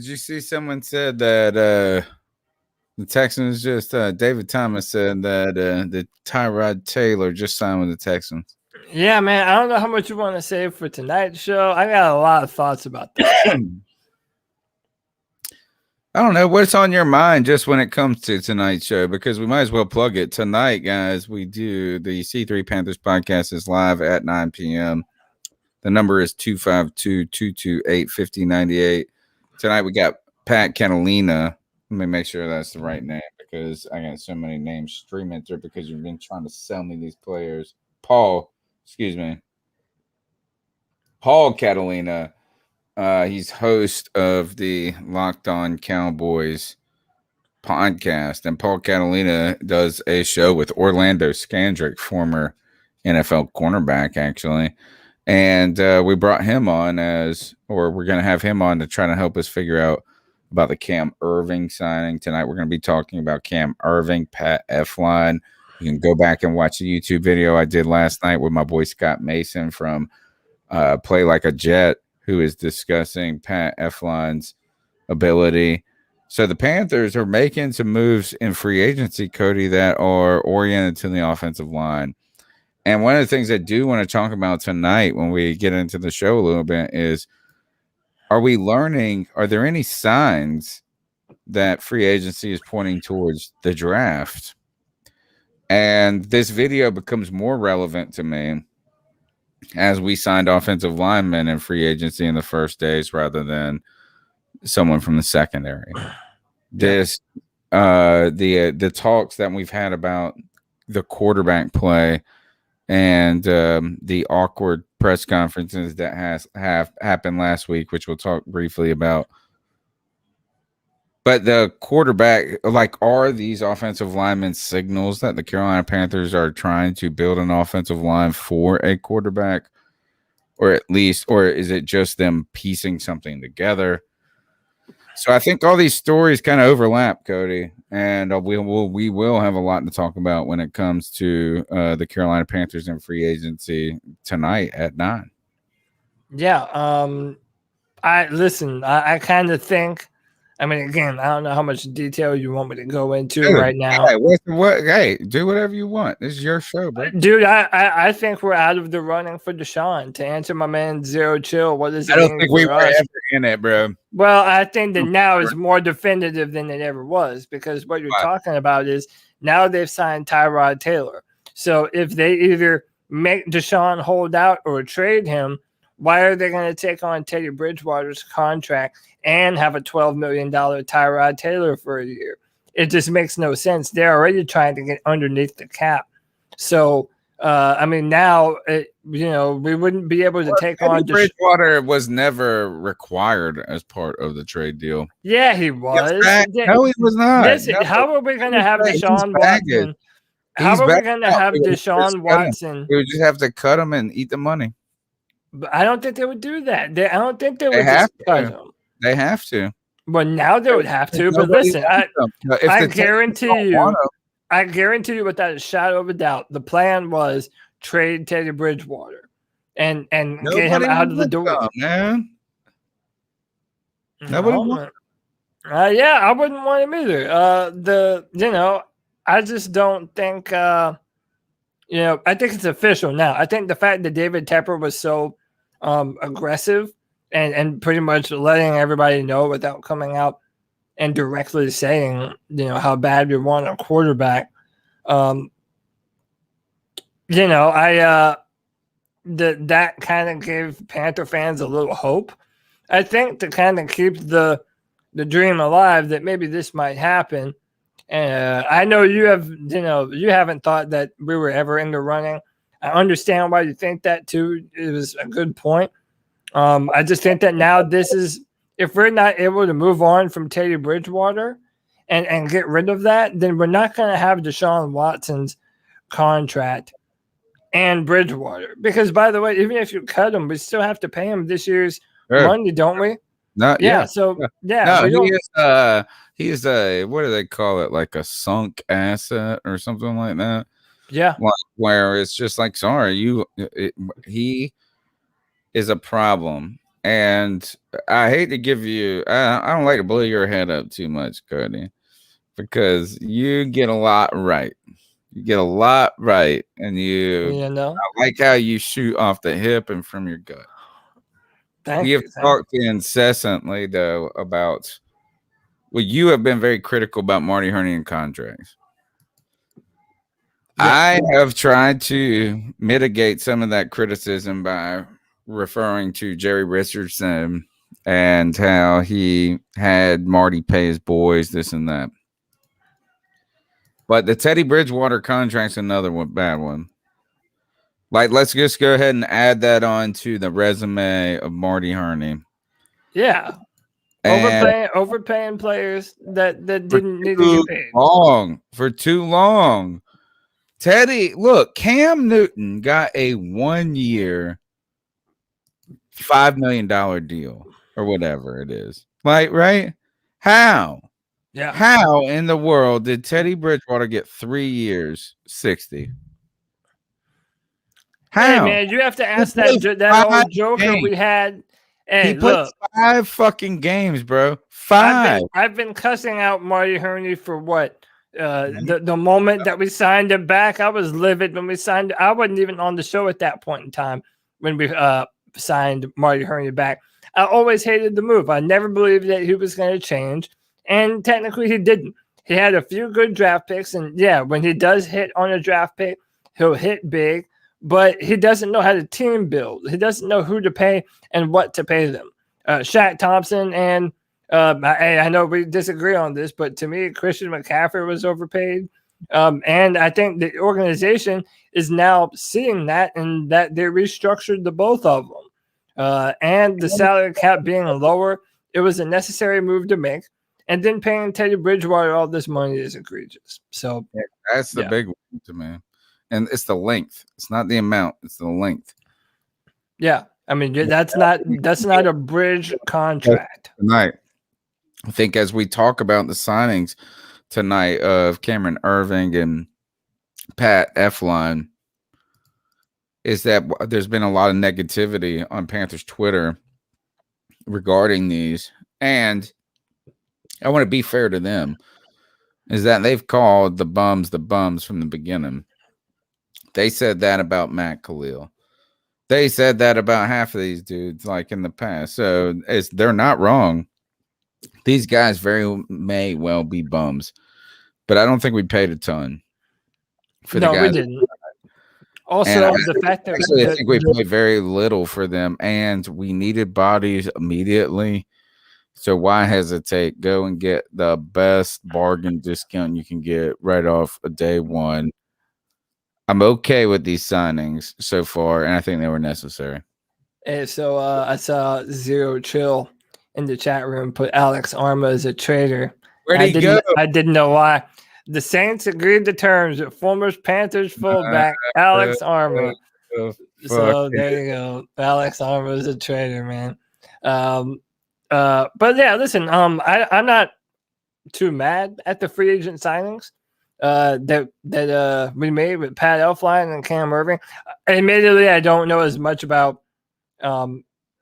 you see someone said that the Texans just David Thomas said that the Tyrod Taylor just signed with the Texans. Yeah, man. I don't know how much you want to say for tonight's show. I got a lot of thoughts about that. I don't know what's on your mind just when it comes to tonight's show, because we might as well plug it. Tonight, guys, we do the C3 Panthers podcast is live at 9 p.m. The number is 252-228-5098. Tonight we got Pat Catalina. Let me make sure that's the right name, because I got so many names streaming through because you've been trying to sell me these players. Paul Catalina. He's host of the Locked On Cowboys podcast, and Paul Catalina does a show with Orlando Scandrick, former NFL cornerback, actually. And we brought him on we're going to have him on to try to help us figure out about the Cam Irving signing. Tonight we're going to be talking about Cam Irving, Pat Efline. You can go back and watch the YouTube video I did last night with my boy Scott Mason from Play Like a Jet, who is discussing Pat Efline's ability. So the Panthers are making some moves in free agency, Cody, that are oriented to the offensive line. And one of the things I do want to talk about tonight when we get into the show a little bit is, are there any signs that free agency is pointing towards the draft? And this video becomes more relevant to me as we signed offensive linemen in free agency in the first days rather than someone from the secondary. This the talks that we've had about the quarterback play and the awkward press conferences that have happened last week, which we'll talk briefly about. But the quarterback, are these offensive linemen signals that the Carolina Panthers are trying to build an offensive line for a quarterback, or is it just them piecing something together? So I think all these stories kind of overlap, Cody, and we will have a lot to talk about when it comes to the Carolina Panthers and free agency tonight at 9. Yeah. I kind of think. I mean, again, I don't know how much detail you want me to go into right now. Hey, do whatever you want. This is your show, bro. Dude, I think we're out of the running for Deshaun. To answer my man Zero Chill, what is it? I don't think we were ever in it, bro. Well, I think that now is more definitive than it ever was, because what you're talking about is now they've signed Tyrod Taylor. So if they either make Deshaun hold out or trade him, why are they going to take on Teddy Bridgewater's contract and have a $12 million Tyrod Taylor for a year? It just makes no sense. They're already trying to get underneath the cap. So, I mean, now, we wouldn't be able to take on Bridgewater was never required as part of the trade deal. Yeah, he was. No, he was not. Listen, how are we going to have Deshaun Watson? How are we going to have Deshaun Watson? We would just have to cut him and eat the money. But I don't think they would do that. I don't think they would just cut him. They have to. Well, now they would have to. But listen, I guarantee you, without a shadow of a doubt, the plan was trade Teddy Bridgewater and get him out of the door. Man. Nobody wants. Yeah, I wouldn't want him either. I just don't think. I think it's official now. I think the fact that David Tepper was so aggressive and pretty much letting everybody know without coming out and directly saying, how bad we want a quarterback. That kind of gave Panther fans a little hope. I think to kind of keep the dream alive that maybe this might happen. I know you haven't thought that we were ever in the running. I understand why you think that too. It was a good point. I just think that now if we're not able to move on from Teddy Bridgewater and get rid of that, then we're not going to have Deshaun Watson's contract and Bridgewater. Because, by the way, even if you cut him, we still have to pay him this year's money, don't we? He is a, what do they call it? Like a sunk asset or something like that. Yeah. Where it's just like, sorry, he is a problem. And I hate to give you, I don't like to blow your head up too much, Cody, because you get a lot right. You get a lot right. And I like how you shoot off the hip and from your gut. We have talked incessantly, though, about you have been very critical about Marty Hurney and contracts. Yeah. I have tried to mitigate some of that criticism by referring to Jerry Richardson and how he had Marty pay his boys, this and that. But the Teddy Bridgewater contract's another bad one. Let's just go ahead and add that on to the resume of Marty Hurney. Yeah. Overpaying players that didn't need to get paid. For too long. Teddy, look, Cam Newton got a 1-year, $5 million deal or whatever it is. Right? How? Yeah. How in the world did Teddy Bridgewater get 3 years, 60? How? Hey, man, you have to ask that old joker we had. Hey, he played 5 fucking games, bro. 5. I've been cussing out Marty Hurney for what? The moment that we signed him back, I was livid when we signed. I wasn't even on the show at that point in time when we signed Marty Hurney back. I always hated the move. I never believed that he was going to change, and technically he didn't. He had a few good draft picks, and yeah, when he does hit on a draft pick, he'll hit big, but he doesn't know how to team build. He doesn't know who to pay and what to pay them. Shaq Thompson and I know we disagree on this, but to me, Christian McCaffrey was overpaid. And I think the organization is now seeing that and that they restructured the both of them. And the salary cap being lower, it was a necessary move to make. And then paying Teddy Bridgewater all this money is egregious. So that's the big one to me. And it's the length. It's not the amount. It's the length. Yeah. I mean, that's not a bridge contract. Tonight, I think as we talk about the signings tonight of Cameron Irving and Pat Elflein, is that there's been a lot of negativity on Panthers Twitter regarding these. And I want to be fair to them, is that they've called the bums from the beginning. They said that about Matt Khalil. They said that about half of these dudes, like in the past. So they're not wrong. These guys may well be bums, but I don't think we paid a ton for the guys. No, we didn't. Also, the fact that I think we paid very little for them, and we needed bodies immediately. So why hesitate? Go and get the best bargain discount you can get right off of day one. I'm okay with these signings so far, and I think they were necessary. Hey, so I saw Zero Chill in the chat room put Alex Arma as a traitor. Where'd he go? I didn't know why. The Saints agreed to terms with former Panthers fullback Alex Arma. So there you go. Alex Arma is a traitor, man. But yeah, listen, I'm not too mad at the free agent signings that we made with Pat Elflein and Cam Irving. Admittedly, I don't know as much about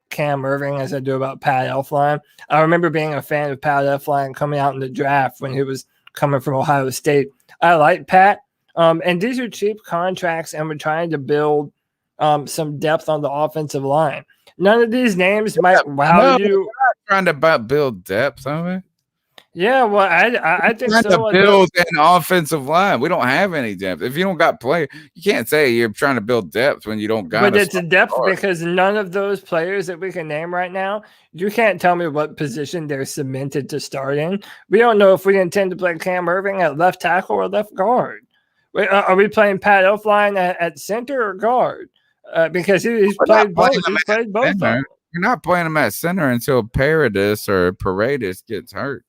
Cam Irving as I do about Pat Elflein. I remember being a fan of Pat Elflein coming out in the draft when he was coming from Ohio State. I like Pat, and these are cheap contracts, and we're trying to build some depth on the offensive line. None of these names might wow you. We're not trying to build depth, are we? Yeah, well, I think we're so. Trying to build an offensive line. We don't have any depth. If you don't got play, you can't say you're trying to build depth when you don't got. But it's a depth because none of those players that we can name right now, you can't tell me what position they're cemented to start in. We don't know if we intend to play Cam Irving at left tackle or left guard. Are we playing Pat Elflein at center or guard? Because he's played both. He's played both. You're not playing him at center until Paradis gets hurt.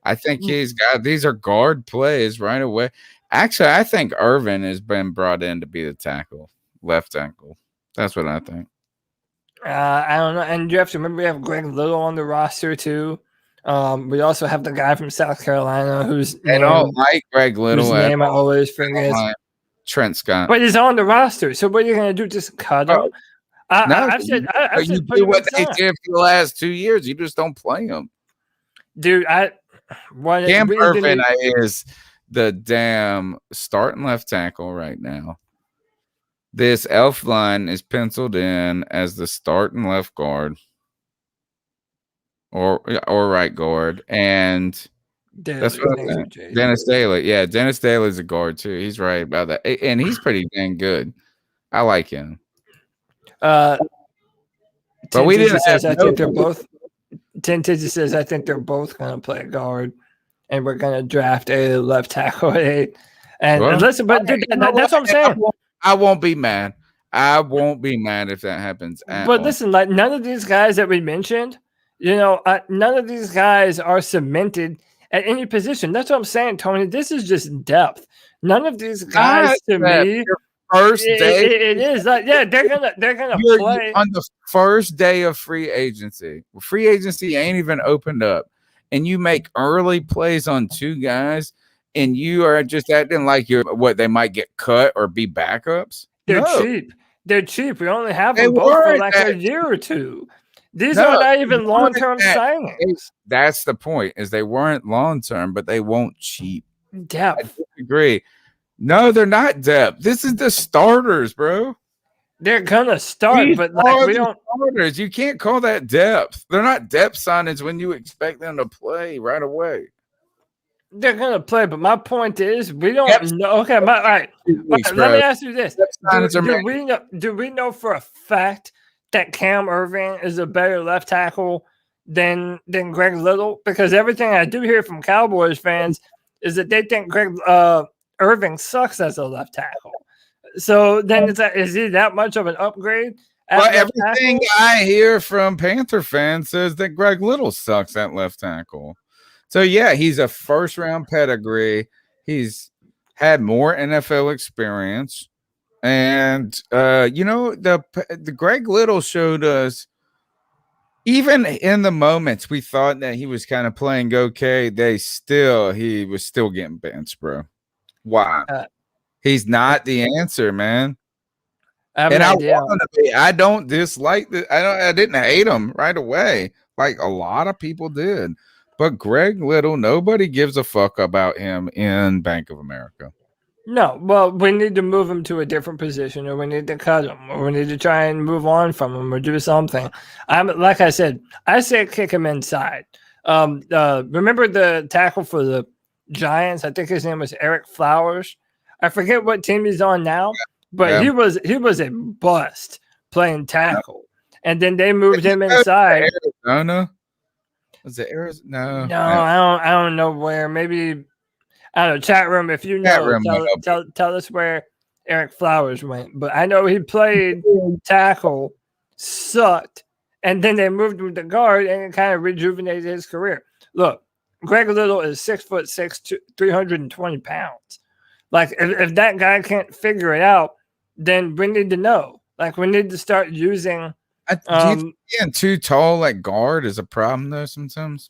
I think these are guard plays right away. Actually, I think Irvin has been brought in to be the left tackle. That's what I think. I don't know. And you have to remember we have Greg Little on the roster too. We also have the guy from South Carolina who's I don't like Greg Little. Whose name I always forget. Trent Scott. But he's on the roster. So what are you going to do? Just cut him? I've said you do what they did for the last 2 years. You just don't play them. Dude, Cam Irvin is the damn starting left tackle right now. This Elflein is penciled in as the starting left guard or right guard, and that's what I think. Dennis Daly. Yeah, Dennis Daly is a guard too. He's right about that, and he's pretty dang good. I like him. But we didn't. I think they're both. Tizzy says, I think they're both going to play guard, and we're going to draft a left tackle at 8. And listen, but that's what I'm saying. I won't be mad. I won't be mad if that happens. But listen, like none of these guys that we mentioned, none of these guys are cemented at any position. That's what I'm saying, Tony. This is just depth. None of these guys, to me, first day. It is like, yeah, they're gonna play on the first day of free agency. Free agency ain't even opened up, and you make early plays on 2 guys, and you are just acting like they might get cut or be backups. They're cheap. They're cheap. We only have them both for like a year or 2. These are not even long-term signings. That's the point. Is they weren't long-term, but they won't cheap. Depth. Agree. No, they're not depth. This is the starters, bro. They're gonna start, These but like are we the don't. starters. You can't call that depth. They're not depth signings when you expect them to play right away. They're gonna play, but my point is we don't Yep. know. Okay, all right. Weeks, Let bro. me ask you this: Depth signings are made. do we know for a fact that Cam Irving is a better left tackle than Greg Little? Because everything I do hear from Cowboys fans is that they think Greg Irving sucks as a left tackle. So then is he that much of an upgrade? Well, everything I hear from Panther fans says that Greg Little sucks at left tackle. So yeah, he's a first round pedigree. He's had more NFL experience, and the Greg Little showed us. Even in the moments we thought that he was kind of playing okay, he was still getting benched, bro. Why? He's not the answer, man. I want him to be. I don't dislike this. I didn't hate him right away, like a lot of people did. But Greg Little, nobody gives a fuck about him in Bank of America. No, well, we need to move him to a different position, or we need to cut him, or we need to try and move on from him, or do something. Like I said, I say kick him inside. Remember the tackle for the Giants? I think his name was Eric Flowers. I forget what team he's on now, but he was a bust playing tackle, and then they moved him inside. Arizona? Was it Arizona? No, I don't know where. Maybe. I don't know, chat room, if you know, tell us where Eric Flowers went. But I know he played tackle, sucked, and then they moved him to guard, and it kind of rejuvenated his career. Look, Greg Little is 6'6", 320 pounds. Like, if that guy can't figure it out, then we need to know. Like, we need to start using. Do you think being too tall at guard is a problem, though, sometimes?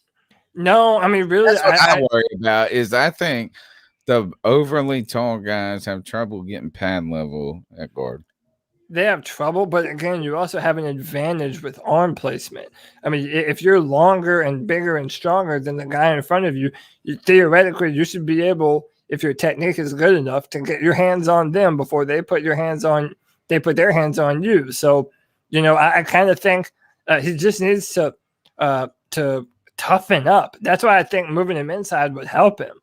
No, I mean, really, that's what I worry about. Is I think the overly tall guys have trouble getting pad level at guard. They have trouble, but again, you also have an advantage with arm placement. I mean, if you're longer and bigger and stronger than the guy in front of you, theoretically, you should be able, if your technique is good enough, to get your hands on them before they put their hands on you. So, I kind of think he just needs to toughen up. That's why I think moving him inside would help him,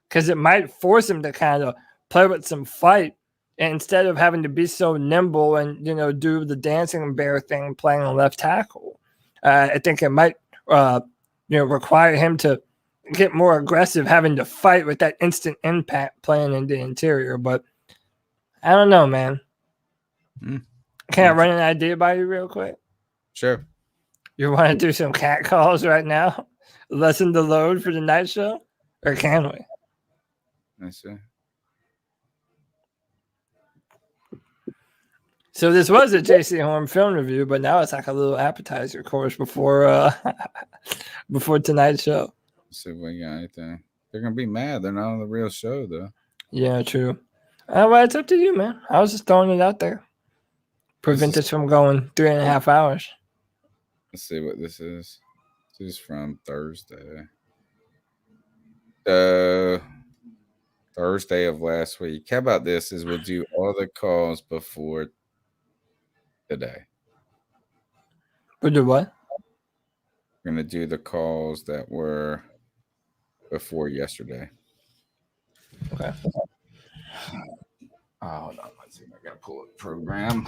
because it might force him to kind of play with some fight, and instead of having to be so nimble and do the dancing bear thing playing on left tackle. I think it might require him to get more aggressive, having to fight with that instant impact playing in the interior. But I don't know, man. Can I run an idea by you real quick? Sure. You want to do some cat calls right now? Lessen the load for the night show? Or can we? I see. So this was a Jaycee Horn film review, but now it's like a little appetizer course before tonight's show. Let's see if we got anything. They're going to be mad. They're not on the real show, though. Yeah, true. Well, it's up to you, man. I was just throwing it out there. Prevent us from going 3.5 hours. Let's see what this is. This is from Thursday. Thursday of last week. How about this? Is we'll do all the calls before today. We'll do what? We're going to do the calls that were before yesterday. Okay. Hold on. Let's see if I got to pull up program.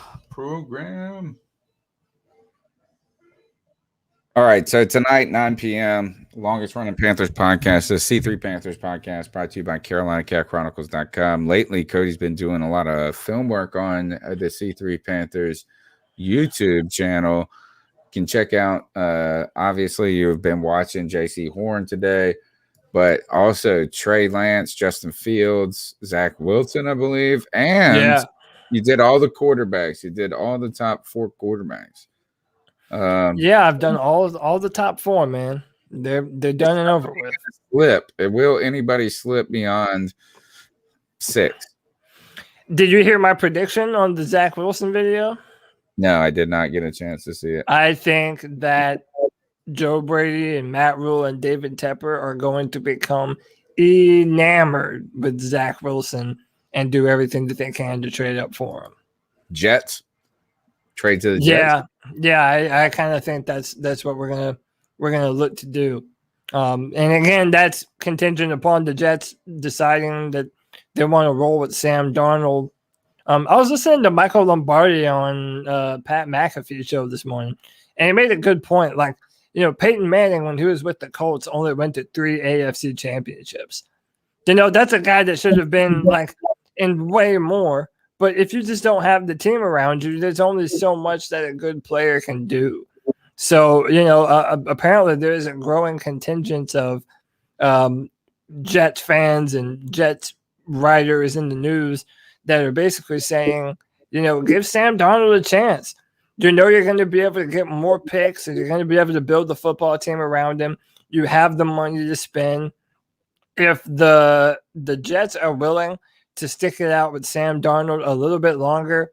All right. So tonight, 9 p.m., longest running Panthers podcast, the C3 Panthers podcast, brought to you by CarolinaCatChronicles.com. Lately, Cody's been doing a lot of film work on the C3 Panthers YouTube channel. You can check out, obviously, you've been watching Jaycee Horn today, but also Trey Lance, Justin Fields, Zach Wilson, I believe. And you did all the quarterbacks. You did all the top 4 quarterbacks. I've done all the top 4, man. They're done and over with. Slip. Will anybody slip beyond 6? Did you hear my prediction on the Zach Wilson video? No, I did not get a chance to see it. I think that Joe Brady and Matt Rule and David Tepper are going to become enamored with Zach Wilson and do everything that they can to trade up for him. Jets trade to the Jets. Yeah. I kind of think that's what we're gonna look to do. And again, that's contingent upon the Jets deciding that they want to roll with Sam Darnold. I was listening to Michael Lombardi on Pat McAfee's show this morning, and he made a good point. Like, Peyton Manning, when he was with the Colts, only went to 3 AFC championships. That's a guy that should have been like in way more. But if you just don't have the team around you, there's only so much that a good player can do. So, apparently there is a growing contingent of Jets fans and Jets writers in the news that are basically saying, give Sam Darnold a chance. You're going to be able to get more picks and you're going to be able to build the football team around him. You have the money to spend. If the Jets are willing to stick it out with Sam Darnold a little bit longer,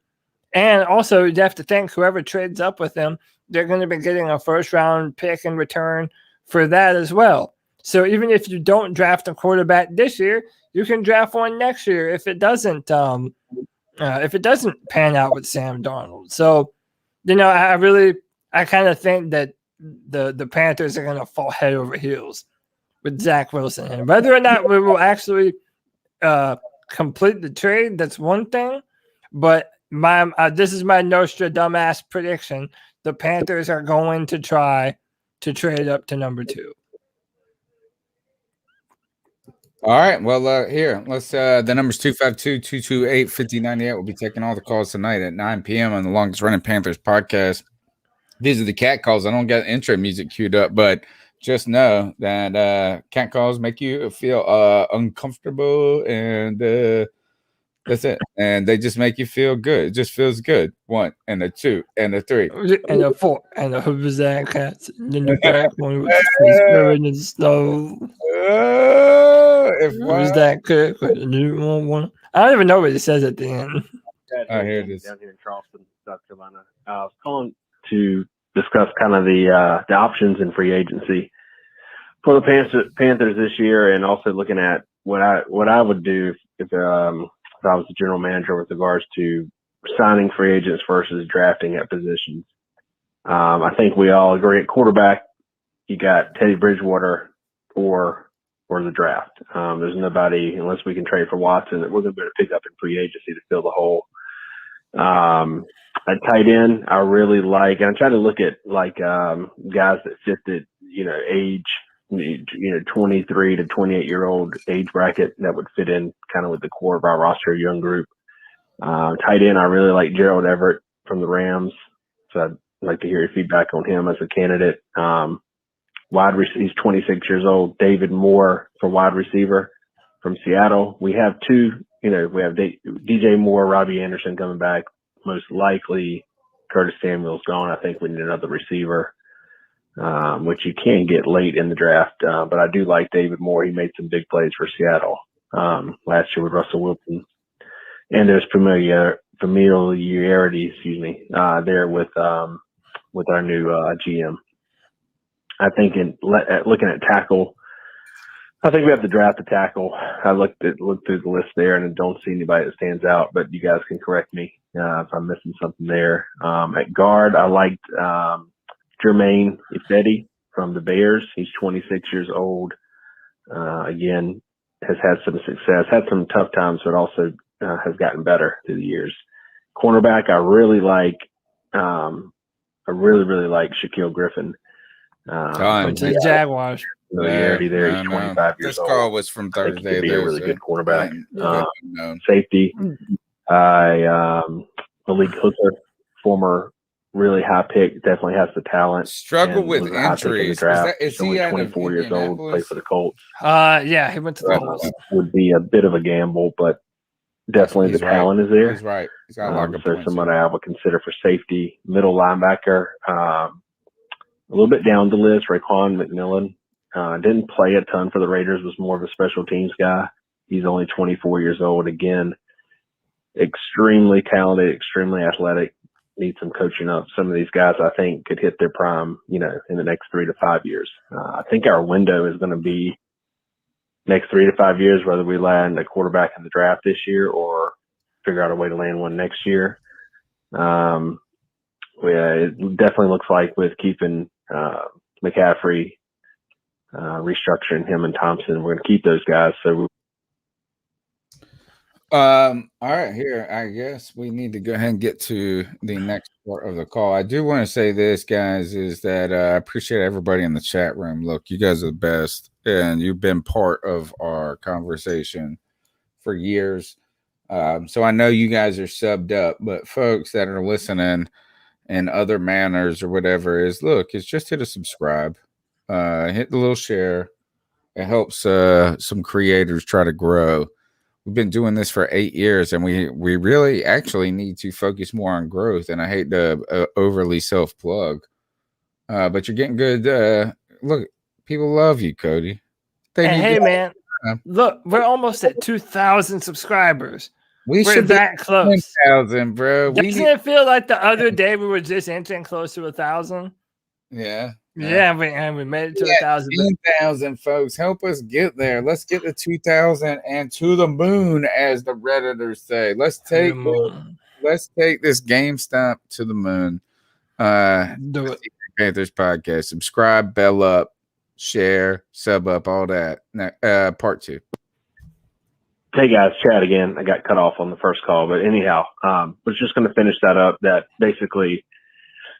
and also you have to think whoever trades up with him, they're going to be getting a first-round pick in return for that as well. So even if you don't draft a quarterback this year, you can draft one next year if it doesn't pan out with Sam Darnold. So, I kind of think that the Panthers are going to fall head over heels with Zach Wilson. And whether or not we will actually complete the trade, that's one thing. But this is my Nostradamus prediction. The Panthers are going to try to trade up to number 2. All right. Well, here, let's the number's 252-228-5098. We'll be taking all the calls tonight at 9 p.m. on the longest running Panthers podcast. These are the cat calls. I don't got intro music queued up, but just know that cat calls make you feel uncomfortable, and that's it. And they just make you feel good. It just feels good. 1 and a 2 and a 3 and a 4 and a who's that cats. And then the back one with the in the snow. Who's that cook? I don't even know what it says at the end. Oh, here it is. Down here in Charleston, South Carolina. I was calling to discuss kind of the options in free agency for the Panthers this year, and also looking at what I would do if I was the general manager with regards to signing free agents versus drafting at positions. I think we all agree at quarterback, you got Teddy Bridgewater or the draft. There's nobody, unless we can trade for Watson, that we're going to be able to pick up in free agency to fill the hole. At tight end, I really like, and I try to look at guys that fit the age, 23 to 28-year-old age bracket that would fit in kind of with the core of our roster, young group. Tight end, I really like Gerald Everett from the Rams, so I'd like to hear your feedback on him as a candidate. He's 26 years old. David Moore for wide receiver from Seattle. We have two, we have DJ Moore, Robbie Anderson coming back. Most likely Curtis Samuel's gone. I think we need another receiver, which you can get late in the draft. But I do like David Moore. He made some big plays for Seattle last year with Russell Wilson. And there's familiarity, there with our new GM. I think looking at tackle, I think we have to draft a tackle. I looked through the list there and don't see anybody that stands out, but you guys can correct me if I'm missing something there. At guard, I liked Jermaine Ifedi from the Bears. He's 26 years old. Again, has had some success, had some tough times, but also has gotten better through the years. Cornerback, I really like Shaquille Griffin. Went to the Jaguars. Familiarity there. He's 25 years old. This call was from Thursday. He could be a really good cornerback. Safety, Malik Hooker, former really high pick, definitely has the talent. Struggle with injuries. Is he 24 years old, played for the Colts. Yeah, he went to the Colts. Would be a bit of a gamble, but definitely the talent is there. He's right. He's got a lot of so somebody I would consider for safety. Middle linebacker, a little bit down the list, Raekwon McMillan. Didn't play a ton for the Raiders, was more of a special teams guy. He's only 24 years old. Again, extremely talented, extremely athletic. Needs some coaching up. Some of these guys, I think, could hit their prime, in the next 3 to 5 years. I think our window is going to be next 3 to 5 years, whether we land a quarterback in the draft this year or figure out a way to land one next year. It definitely looks like with keeping McCaffrey, restructuring him and Thompson, we're going to keep those guys. So, all right, here, I guess we need to go ahead and get to the next part of the call. I do want to say this, guys, is that I appreciate everybody in the chat room. Look, you guys are the best, and you've been part of our conversation for years. So I know you guys are subbed up, but folks that are listening in other manners or whatever is, look, it's just hit a subscribe, hit the little share. It helps some creators try to grow. We've been doing this for 8 years, and we really actually need to focus more on growth. And I hate to overly self-plug, but you're getting good. Look, people love you, Cody. And hey, man, look, we're almost at 2,000 subscribers. We're should that close. 10,000, bro. Doesn't it feel like the other day we were just inching close to 1,000? Yeah. Yeah, we made it to 1,000. 10,000, folks. Help us get there. Let's get to 2,000 and to the moon, as the Redditors say. Let's take this GameStop to the moon. Do it. Panthers podcast. Subscribe, bell up, share, sub up, all that. Now, part 2. Hey guys, Chad again. I got cut off on the first call, but anyhow, was just going to finish that up. That basically,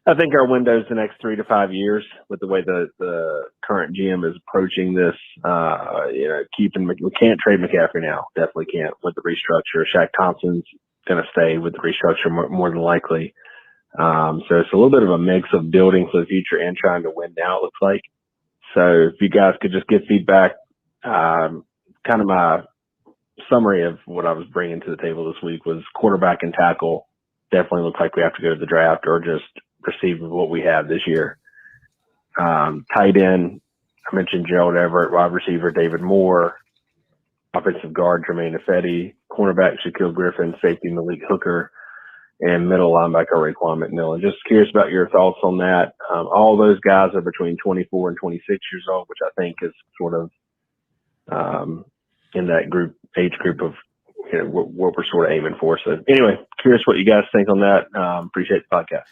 I think our window's the next 3 to 5 years with the way the current GM is approaching this. We can't trade McCaffrey now. Definitely can't with the restructure. Shaq Thompson's going to stay with the restructure more than likely. So it's a little bit of a mix of building for the future and trying to win now, it looks like. So if you guys could just give feedback, kind of my summary of what I was bringing to the table this week was quarterback and tackle. Definitely looks like we have to go to the draft or just receive what we have this year. Tight end, I mentioned Gerald Everett. Wide receiver, David Moore. Offensive guard, Jermaine Ifedi. Cornerback, Shaquille Griffin. Safety, Malik Hooker. And middle linebacker, Raekwon McMillan. Just curious about your thoughts on that. All those guys are between 24 and 26 years old, which I think is sort of in that age group of what we're sort of aiming for. So anyway, curious what you guys think on that. Appreciate the podcast.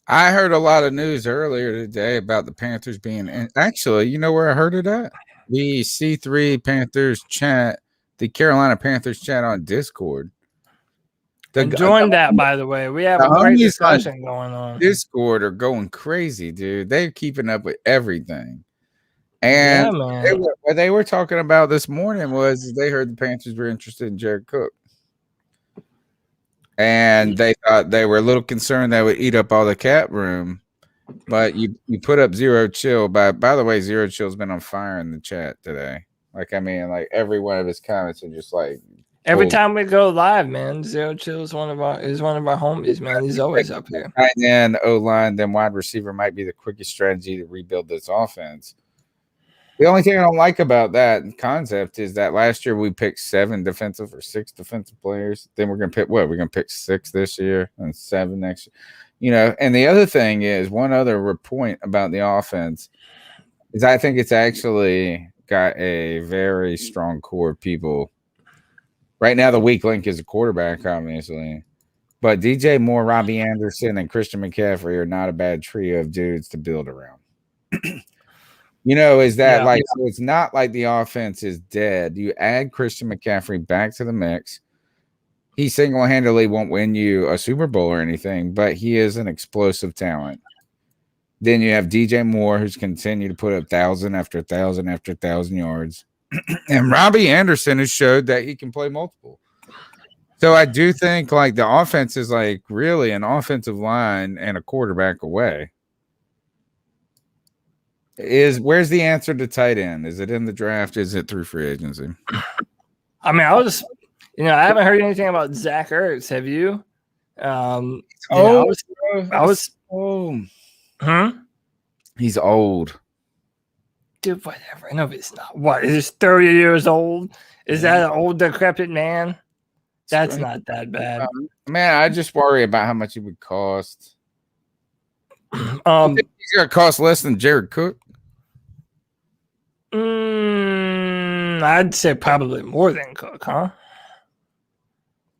I heard a lot of news earlier today about the Panthers being in. Actually, you know where I heard it at? The C3 Panthers chat, the Carolina Panthers chat on Discord. Join that, by the way. We have a great discussion going on. Discord are going crazy, dude. They're keeping up with everything. And what they were talking about this morning was they heard the Panthers were interested in Jared Cook. And they thought they were a little concerned that would eat up all the cap room. But you put up Zero Chill. By the way, Zero Chill's been on fire in the chat today. Like every one of his comments are just like every time we go live, man. Zero Chill is one of our homies, man. He's always up here. And then O-line, then wide receiver might be the quickest strategy to rebuild this offense. The only thing I don't like about that concept is that last year we picked 7 defensive or 6 defensive players. Then we're going to pick what? We're going to pick 6 this year and 7 next year. And the other thing is, one other point about the offense is I think it's actually got a very strong core of people. Right now, the weak link is a quarterback, obviously. But DJ Moore, Robbie Anderson, and Christian McCaffrey are not a bad trio of dudes to build around. So it's not like the offense is dead. You add Christian McCaffrey back to the mix. He single-handedly won't win you a Super Bowl or anything, but he is an explosive talent. Then you have DJ Moore, who's continued to put up 1,000 after 1,000 after 1,000 yards. And Robbie Anderson has showed that he can play multiple. So I do think the offense is really an offensive line and a quarterback away. Where's the answer to tight end? Is it in the draft? Is it through free agency? I mean, I haven't heard anything about Zach Ertz. Have you? He's old. Dude, whatever. No, it's not. What? Is he 30 years old? Is that an old, decrepit man? That's not that bad. Man, I just worry about how much it would cost. He's going to cost less than Jared Cook. No, I'd say probably more than Cook, huh?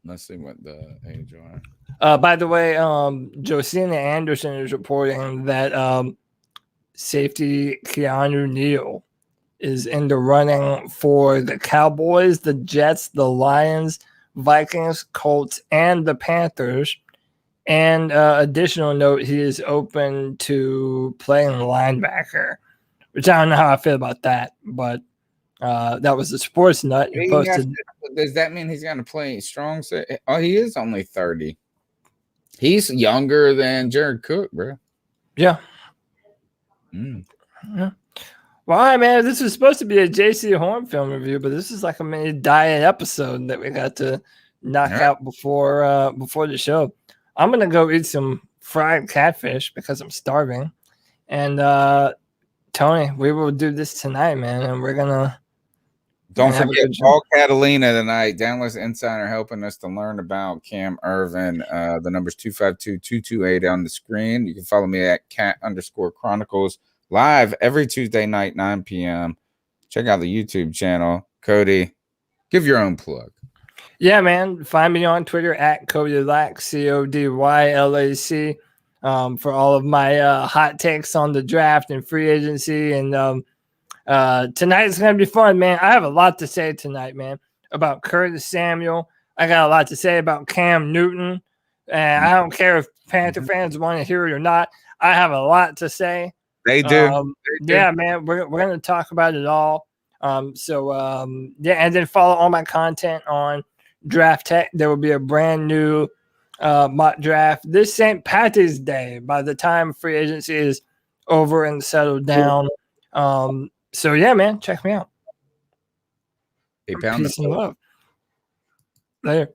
Let's see what the age are. By the way, Josina Anderson is reporting that safety Keanu Neal is in the running for the Cowboys, the Jets, the Lions, Vikings, Colts, and the Panthers. And additional note, he is open to playing linebacker, which I don't know how I feel about that, but that was the Sports Nut. He posted. Does that mean he's going to play strong? Oh, he is only 30. He's younger than Jared Cook, bro. Yeah. Yeah. Well, all right, man. This was supposed to be a Jaycee Horn film review, but this is like a mini diet episode that we got to knock out before the show. I'm gonna go eat some fried catfish because I'm starving. And Tony, we will do this tonight, man, and we're gonna. Don't forget, call Catalina tonight. Download Insider helping us to learn about Cam Irvin. The number's 252-228 on the screen. You can follow me at cat_chronicles live every Tuesday night, 9 p.m. Check out the YouTube channel. Cody, give your own plug. Yeah, man. Find me on Twitter at CodyLac, CodyLac, for all of my hot takes on the draft and free agency. And tonight is going to be fun, man. I have a lot to say tonight, man, about Curtis Samuel. I got a lot to say about Cam Newton. And I don't care if Panther fans want to hear it or not. I have a lot to say. They do. Yeah, man. We're going to talk about it all. Yeah, and then follow all my content on Draft Tech. There will be a brand new mock draft this St. Patty's Day by the time free agency is over and settled down. So yeah, man, check me out. Peace and love. Later.